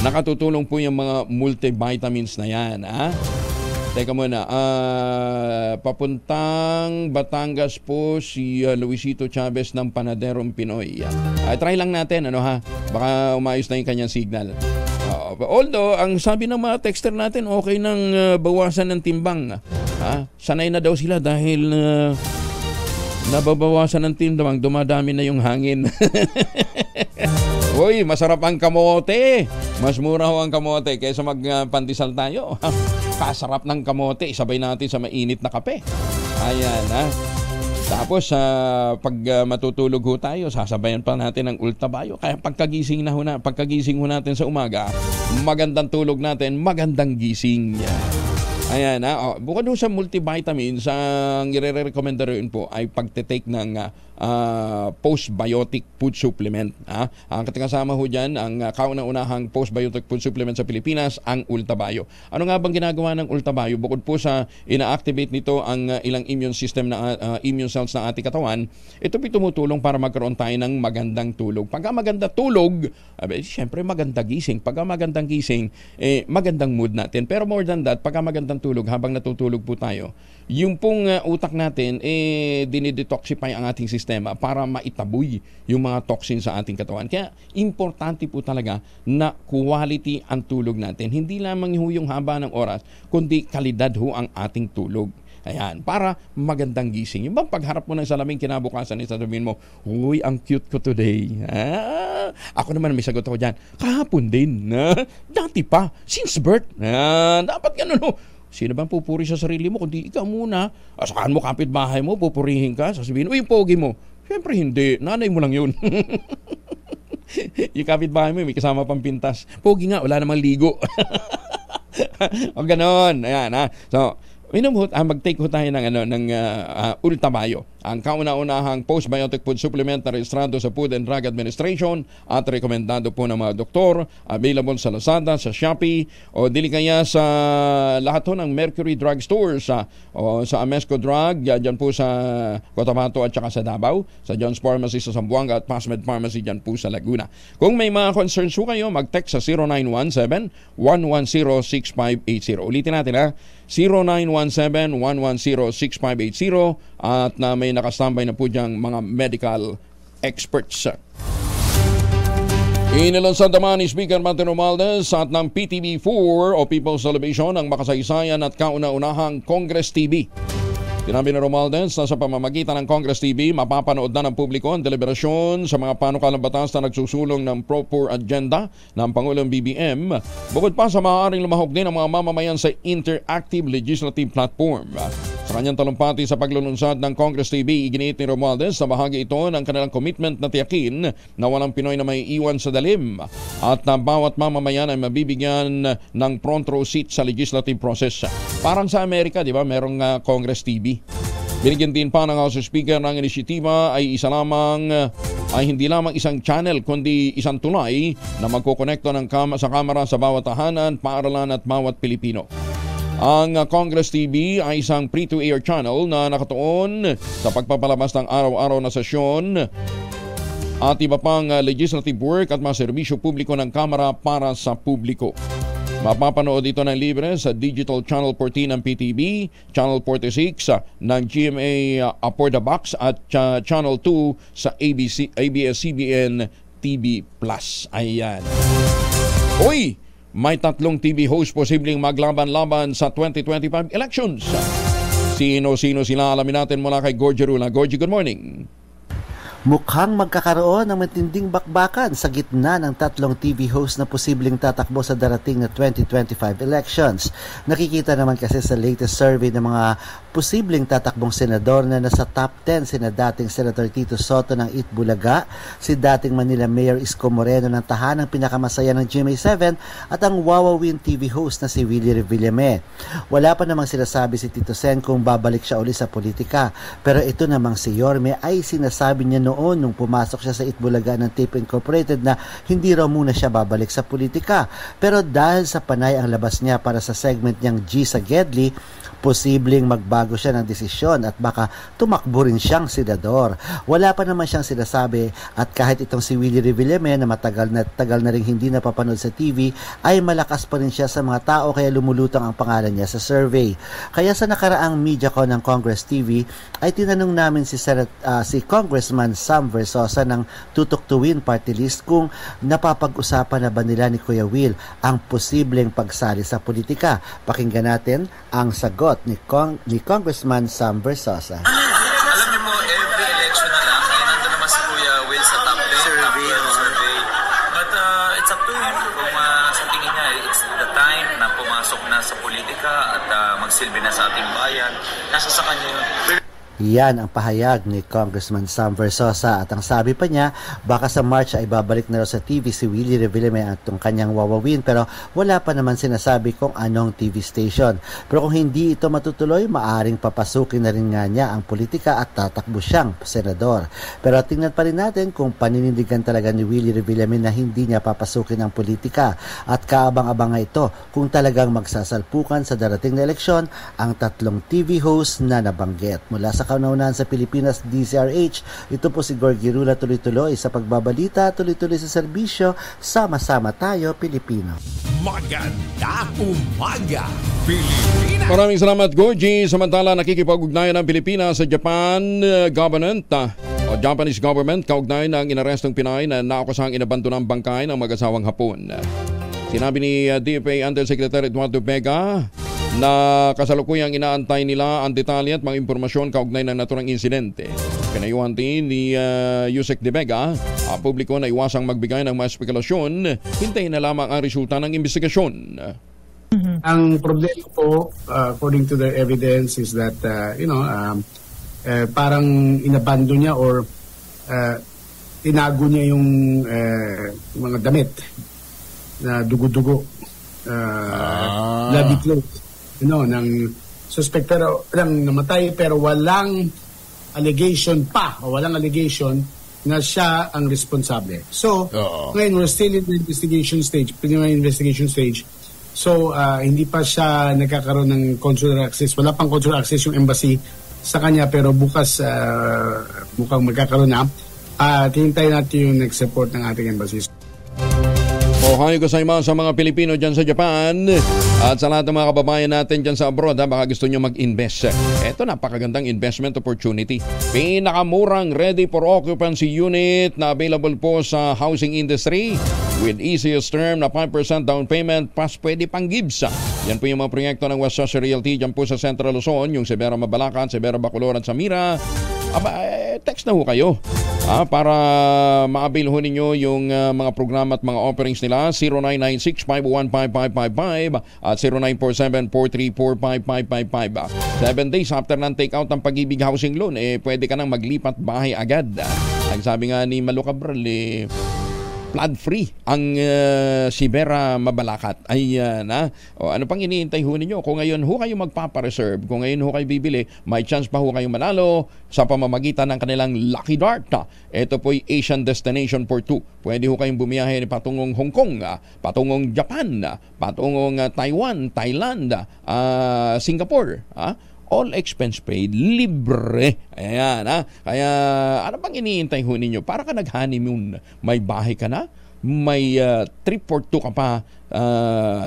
nakatutulong po yung mga multivitamins na yan, ha? Teka muna, papuntang Batangas po si Luisito Chavez ng Panaderong Pinoy. Try lang natin, baka umayos na yung kanyang signal. Although, ang sabi ng mga texter natin, okay nang bawasan ng timbang. Sanay na daw sila dahil nababawasan ng timbang, dumadami na yung hangin. Uy, masarap ang kamote. Mas mura ho ang kamote kaysa magpandesal tayo. Kasarap ng kamote, isabay natin sa mainit na kape. Ayan, ha. Tapos, pag matutulog ho tayo, sasabayan pa natin ng Ultabayo. Kaya pagkagising ho natin sa umaga, magandang tulog natin, magandang gising. Ayan, bukod ho sa multivitamins, ang i-recommend rin po ay pagtitake ng postbiotic food supplement. Ang kasama ho dyan, ang kauna-unahang postbiotic food supplement sa Pilipinas, ang Ultabayo. Ano nga bang ginagawa ng Ultabayo? Bukod po sa ina-activate nito ang ilang immune cells ng ating katawan, ito po tumutulong para magkaroon tayo ng magandang tulog. Pagka maganda tulog, siyempre maganda gising. Pagka magandang gising, magandang mood natin. Pero more than that, pagka magandang tulog, habang natutulog po tayo, yung pong utak natin, dinidetoxify ang ating sistema para maitaboy yung mga toxins sa ating katawan. Kaya, importante po talaga na quality ang tulog natin. Hindi lamang yung haba ng oras, kundi kalidad ho ang ating tulog. Ayan, para magandang gising. Yung bang pagharap mo ng salamin kinabukasan, sasabihin mo, uy, ang cute ko today. Ako naman may sagot ako dyan. Kahapon din. Dati pa. Since birth. Dapat ganun ho. Sino bang pupuri sa sarili mo? Kundi ikaw muna. Saan mo kapitbahay mo, pupurihin ka. Sasabihin, uy, pogi mo. Siyempre hindi. Nanay mo lang yun. Yung kapitbahay mo, may kasama pang pintas. Pogi nga, wala namang ligo. O ganon. Ayan, ha. So, mag-take ho tayo ng Ultabayo. Ang kauna-unahang postbiotic food supplement na rehistrado sa Food and Drug Administration at rekomendado po ng mga doktor, available sa Lazada, sa Shopee, o dili kaya sa lahat ho ng Mercury Drug Stores, o sa Amesco Drug, dyan po sa Cotabato at saka sa Davao, sa John's Pharmacy sa Zamboanga at Pasmed Pharmacy dyan po sa Laguna. Kung may mga concerns ho kayo, mag-text sa 0917-110-6580. Ulitin natin, 0917-110-6580 at na may nakastambay na po diyang mga medical experts. Inilansad naman ni Speaker Martin Romualdez at ng PTV4 o People's Television ang makasaysayan at kauna-unahang Congress TV. Sinabi ni Romualdez na sa pamamagitan ng Congress TV, mapapanood na ng publiko ang deliberasyon sa mga panukalang batas na nagsusulong ng Pro-Poor agenda ng Pangulong BBM. Bukod pa sa maaaring lumahok din ang mga mamamayan sa interactive legislative platform. Sa kanyang talumpati sa paglulunsad ng Congress TV, iginiit ni Romualdez na bahagi ito ng kanilang commitment na tiyakin na walang Pinoy na may iwan sa dalim at na bawat mamamayan ay mabibigyan ng front row seat sa legislative process. Parang sa Amerika, di ba, merong Congress TV. Binigyan din pa ng House Speaker ng inisyatiba ay hindi lamang isang channel kundi isang tulay na magkokonekto sa kamera sa bawat tahanan, paaralan at bawat Pilipino. Ang Congress TV ay isang free-to-air channel na nakatuon sa pagpapalabas ng araw-araw na sesyon at iba pang legislative work at mga serbisyo publiko ng Kamara para sa publiko. Mapapanood ito ng libre sa Digital Channel 14 ng PTV, Channel 46 ng GMA Aporda Box at Channel 2 sa ABS-CBN TV+. Ayan. Uy! May 3 TV host posibleng maglaban-laban sa 2025 elections. Sino-sino sila? Alamin natin mula kay Gorgie Rula. Gorgie, good morning. Mukhang magkakaroon ng matinding bakbakan sa gitna ng 3 TV host na posibleng tatakbo sa darating na 2025 elections. Nakikita naman kasi sa latest survey ng mga posibleng tatakbong senador na nasa top 10 sina dating Senator Tito Soto ng Itbulaga, si dating Manila Mayor Isko Moreno ng tahanang pinakamasaya ng GMA7 at ang Wawawin TV host na si Willie Revillame. Wala pa namang sinasabi si Tito Sen kung babalik siya uli sa politika, pero ito namang si Yorme ay sinasabi niya noon nung pumasok siya sa Itbulaga ng Tape Incorporated na hindi raw muna siya babalik sa politika. Pero dahil sa panay ang labas niya para sa segment niyang G sa Gedli, posibleng magbago siya ng desisyon at baka tumakbo rin siyang senador. Wala pa naman siyang sinasabi at kahit itong si Willie Revillame na tagal na rin hindi napapanood sa TV ay malakas pa rin siya sa mga tao kaya lumulutang ang pangalan niya sa survey. Kaya sa nakaraang MediaCon ng Congress TV ay tinanong namin si Congressman Sam Versosa ng Tutok to Win Party List kung napapag-usapan na ba nila ni Kuya Will ang posibleng pagsali sa politika. Pakinggan natin ang sagot ni Congressman Sam Versosa. Alam niyo mo, every election na lang, ay nandun naman si Kuya Will sa top 10 survey. But it's up to him kung sa tingin niya, it's the time na pumasok na sa politika at magsilbi na sa ating bayan. Nasa sa kanya yun. Yan ang pahayag ni Congressman Sam Versosa at ang sabi pa niya, baka sa March ay babalik na raw sa TV si Willie Revillame at itong kanyang Wawawin pero wala pa naman sinasabi kung anong TV station. Pero kung hindi ito matutuloy, maaring papasukin na rin nga niya ang politika at tatakbo siyang senador. Pero tingnan pa rin natin kung paninindigan talaga ni Willie Revillame na hindi niya papasukin ang politika at kaabang-abang ito kung talagang magsasalpukan sa darating na eleksyon ang 3 TV host na nabanggit. Mula sa kauna-unahan sa Pilipinas, DZRH. Ito po si Gorgie Rula, tuloy-tuloy sa pagbabalita, tuloy-tuloy sa serbisyo. Sama-sama tayo, Pilipino. Maganda umaga, Pilipinas! Maraming salamat, Gorgie. Samantala, nakikipag-ugnayan ng Pilipinas sa Japanese government kaugnay ng inarestong Pinay na naakusang inabandonang bangkay ng mag-asawang Hapon. Sinabi ni DFA Undersecretary Eduardo Vega na kasalukuyang inaantay nila ang detalye at mga impormasyon kaugnay ng naturang insidente. Pinayuhan din ni Yusek De Vega ang publiko na iwasang magbigay ng mga spekulasyon, hintayin na lamang ang resulta ng investigasyon. Ang problema po, according to the evidence, is that, parang inabando niya or tinago niya yung mga damit na dugo-dugo, bloody clothes. Ng suspect pero lang namatay pero walang allegation na siya ang responsable. So, ngayon we're still in the investigation stage. So, hindi pa siya nagkakaroon ng consular access. Wala pang consular access yung embassy sa kanya pero bukas mukhang magkakaroon na. Hintayin natin yung next report ng ating embassy. Ohayo gozaimasu sa mga Pilipino dyan sa Japan at sa lahat ng mga kababayan natin dyan sa abroad. Baka gusto nyo mag-invest. Ito, napakagandang investment opportunity. Pinakamurang ready for occupancy unit na available po sa housing industry with easiest term na 5% down payment pas pwede pang gives. Yan po yung mga proyekto ng West Social Realty dyan po sa Central Luzon, yung Severa Mabalacan, Severa Bacolod at Samira. Text na ho kayo para ma-avail ho ninyo yung mga programa at mga offerings nila. 0996-501-5555 at 0947-434-5555. 7 days after ng take-out ng Pag-ibig Housing Loan, pwede ka nang maglipat bahay agad. Ang sabi nga ni Malu Cabral, flood-free ang Sibera Mabalacat. Ayan na. O, ano pang iniintay ho ninyo? Kung ngayon ho kayo magpapareserve, kung ngayon ho kayo bibili, may chance pa ho kayong manalo sa pamamagitan ng kanilang Lucky Dart. Ito po'y Asian Destination for 2. Pwede ho kayong bumiyahe patungong Hong Kong, patungong Japan, patungong Taiwan, Thailand, Singapore. All expense paid, libre. Ayan, Kaya, ano bang iniintay ho ninyo? Para ka nag-honeymoon, may bahay ka na, may trip for 2 ka pa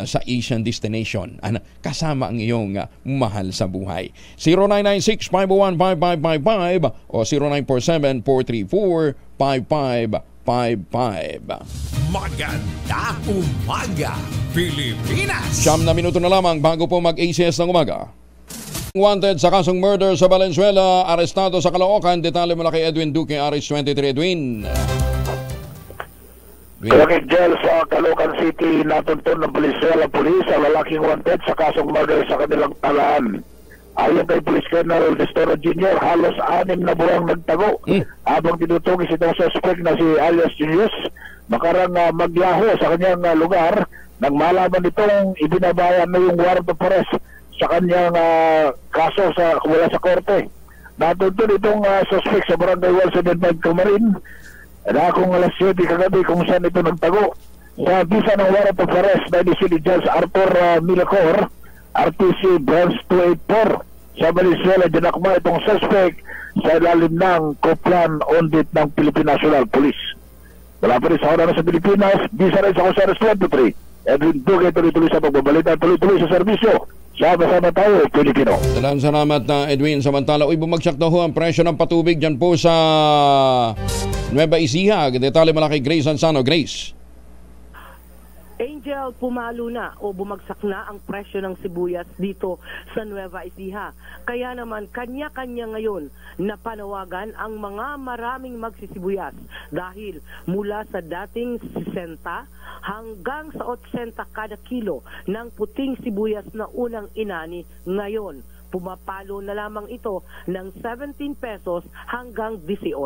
sa Asian destination. Kasama ang iyong mahal sa buhay. 0996-501-5555 o 0947-434-5555. Maganda umaga, Pilipinas! 9 na minuto na lamang bago po mag-ACS ng umaga. Wanted sa kasong murder sa Valenzuela, arestado sa Caloocan. Detalye mula kay Edwin Duque, RH23. Edwin. Kalakit jail sa Caloocan City, natuntun ng Valenzuela Police ang lalaking wanted sa kasong murder sa kanilang talaan. Ayon kay Police Colonel Destoro Jr., halos 6 na buwang nagtago. Habang tinutugis itong suspect na si alias Junius, makarang maglaho sa kanyang lugar nang malaman nitong ibinabayan na yung warrant of arrest sa kanyang kaso mula sa korte. Natuntun itong suspect sa Barangay 175 Camarin na kung alas 7 kagabi kung saan ito nagtago. Sa bisa ng warrant of arrest na inisili Judge Arthur Milacor, RTC Branch 284 sa Valenzuela, dinakma itong suspect sa ilalim ng Koplan Audit ng Philippine National Police. Wala pa rin sa oras sa Pilipinas, bisa rin sa Cosares 23. Edwin Duque, tuloy-tuloy sa pagbabalita, tuloy-tuloy sa serbisyo. Sama-sama tayo, Pilipino. Salamat Edwin. Samantala, bumagsak daw ang presyo ng patubig dyan po sa Nueva Ecija. Detalye mula kay Grace Ansano. Grace. Angel, pumalo na o bumagsak na ang presyo ng sibuyas dito sa Nueva Ecija. Kaya naman kanya-kanya ngayon na panawagan ang mga maraming magsisibuyas dahil mula sa dating 60 hanggang sa 80 kada kilo ng puting sibuyas na unang inani ngayon. Pumapalo na lamang ito ng 17 pesos hanggang 18.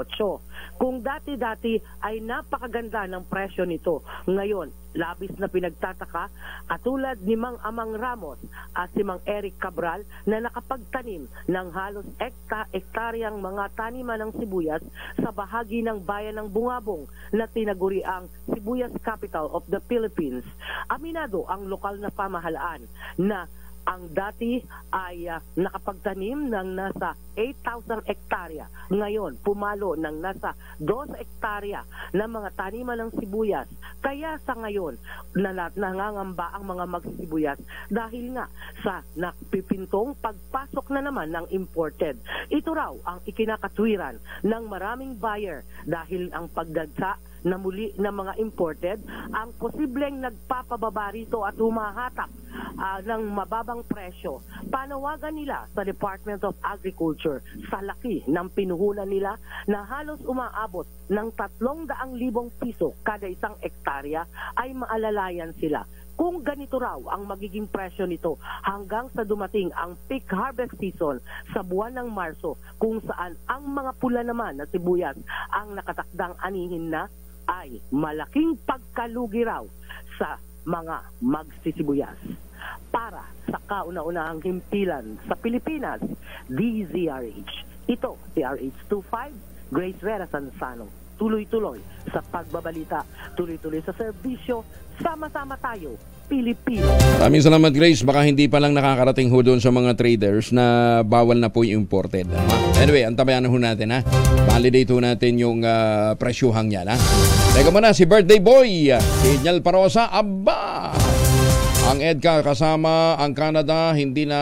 Kung dati-dati ay napakaganda ng presyo nito, ngayon labis na pinagtataka katulad ni Mang Amang Ramos at si Mang Eric Cabral na nakapagtanim ng halos ektaryang mga taniman ng sibuyas sa bahagi ng bayan ng Bungabong na tinaguriang Sibuyas Capital of the Philippines. Aminado ang lokal na pamahalaan na ang dati ay nakapagtanim ng nasa 8,000 hektarya. Ngayon, pumalo ng nasa 2 hektarya ng mga taniman ng sibuyas. Kaya sa ngayon, nangangamba ang mga magsisibuyas dahil nga sa napipintong pagpasok na naman ng imported. Ito raw ang ikinakatwiran ng maraming buyer dahil ang pagdagsa na muli ng mga imported ang posibleng nagpapababa rito at humahatak ng mababang presyo. Panawagan nila sa Department of Agriculture sa laki ng pinuhunan nila na halos umaabot ng 300,000 piso kada isang hektarya ay maalalayan sila. Kung ganito raw ang magiging presyo nito hanggang sa dumating ang peak harvest season sa buwan ng Marso, kung saan ang mga pula naman na sibuyas ang nakatakdang anihin na, ay malaking pagkalugi raw sa mga magsisibuyas. Para sa kauna-unahang himpilan sa Pilipinas, DZRH. Ito, CRH25, Grace Vera Sansano. Tuloy-tuloy sa pagbabalita, tuloy-tuloy sa serbisyo, sama-sama tayo, Pilipino. Maraming salamat, Grace. Baka hindi pa lang nakakarating ho doon sa mga traders na bawal na po yung imported. Anyway, antabayan ho natin, ha? Validate ho natin yung presyuhang yan, ha? Teka muna, si birthday boy, Inyal Parosa, aba! Ang EDCA kasama ang Canada hindi na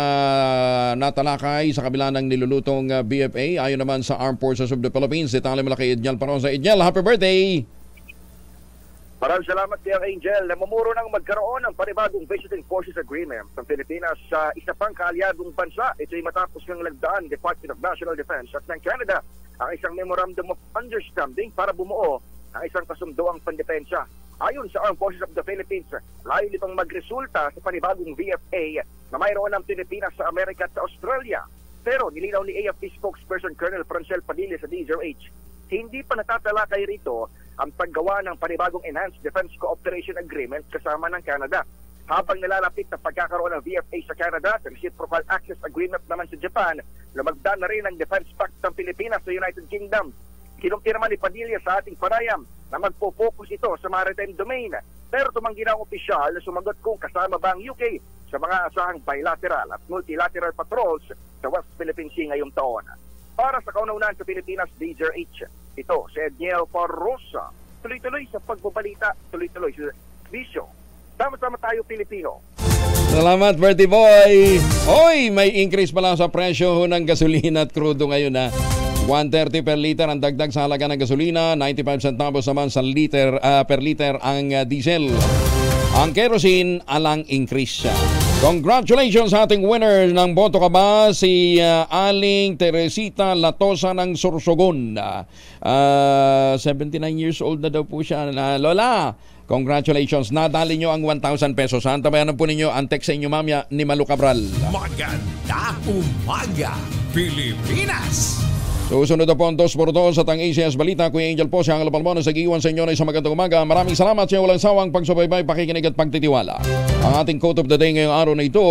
natalakay sa kabila ng nilulutong BFA. Ayon naman sa Armed Forces of the Philippines. Detalye mula kay Inyal Parosa. Inyal, happy birthday! Maraming salamat kay Angel. Namumuro ng magkaroon ng panibagong Visiting Forces Agreement ng Pilipinas sa isa pang kaalyadong bansa. Ito ay matapos ng lagdaan Department of National Defense at ng Canada ang isang Memorandum of Understanding para bumuo ng isang kasunduang pandepensya. Ayon sa Armed Forces of the Philippines, layo nitong magresulta sa panibagong VFA na mayroon ng Pilipinas sa Amerika at sa Australia. Pero nilinaw ni AFP spokesperson Colonel Francel Padilla sa DZRH, hindi pa natatalakay rito ang paggawa ng panibagong Enhanced Defense Cooperation Agreement kasama ng Canada. Habang nalalapit na pagkakaroon ng VFA sa Canada, sa Reciprocal Access Agreement naman sa Japan, lumagda na rin ang Defense Pact ng Pilipinas sa United Kingdom. Kinumpirma ni Padilla sa ating panayam na magpo-focus ito sa maritime domain. Pero tumanggi na ang opisyal na sumagot kung kasama ba ang UK sa mga asahang bilateral at multilateral patrols sa West Philippine Sea ngayong taon. Para sa kauna-unahan sa Pilipinas, Danger H. Ito si Edniel Parrosa. Tuloy-tuloy sa pagbabalita, tuloy-tuloy sa bisyo. Sama-sama tayo, Pilipino. Salamat, Bertie Boy. Oy, may increase pala sa presyo ng gasolina at krudo ngayon na 130 per liter ang dagdag sa halaga ng gasolina, 95 centavos naman sa per liter ang diesel. Ang kerosene alang increase. Congratulations sa ating winner ng Boto Ka Ba, si Aling Teresita Latosa ng Sorsogon. 79 years old na daw po siya. Lola, congratulations. Nadali nyo ang 1,000 pesos. Antabayanan po ninyo ang text sa inyo mamaya ni Malu Cabral. Maganda umaga, Pilipinas! Susunod na po ang 2x2 sa Tang ACS Balita. Kuya Angel po siya ang Lapalmono sa giiwan sa inyo na isang magandang umaga. Maraming salamat sa walang sawang pagsubaybay, pakikinig at pagtitiwala. Ang ating quote of the day ngayong araw na ito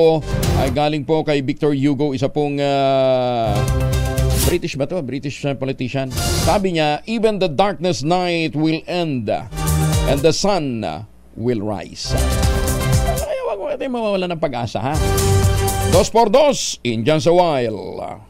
ay galing po kay Victor Hugo, isa pong British ba to? British politician. Sabi niya, even the darkness night will end and the sun will rise. Kaya wag natin mawawala ng pag-asa, ha? 2x2, Indian sa while.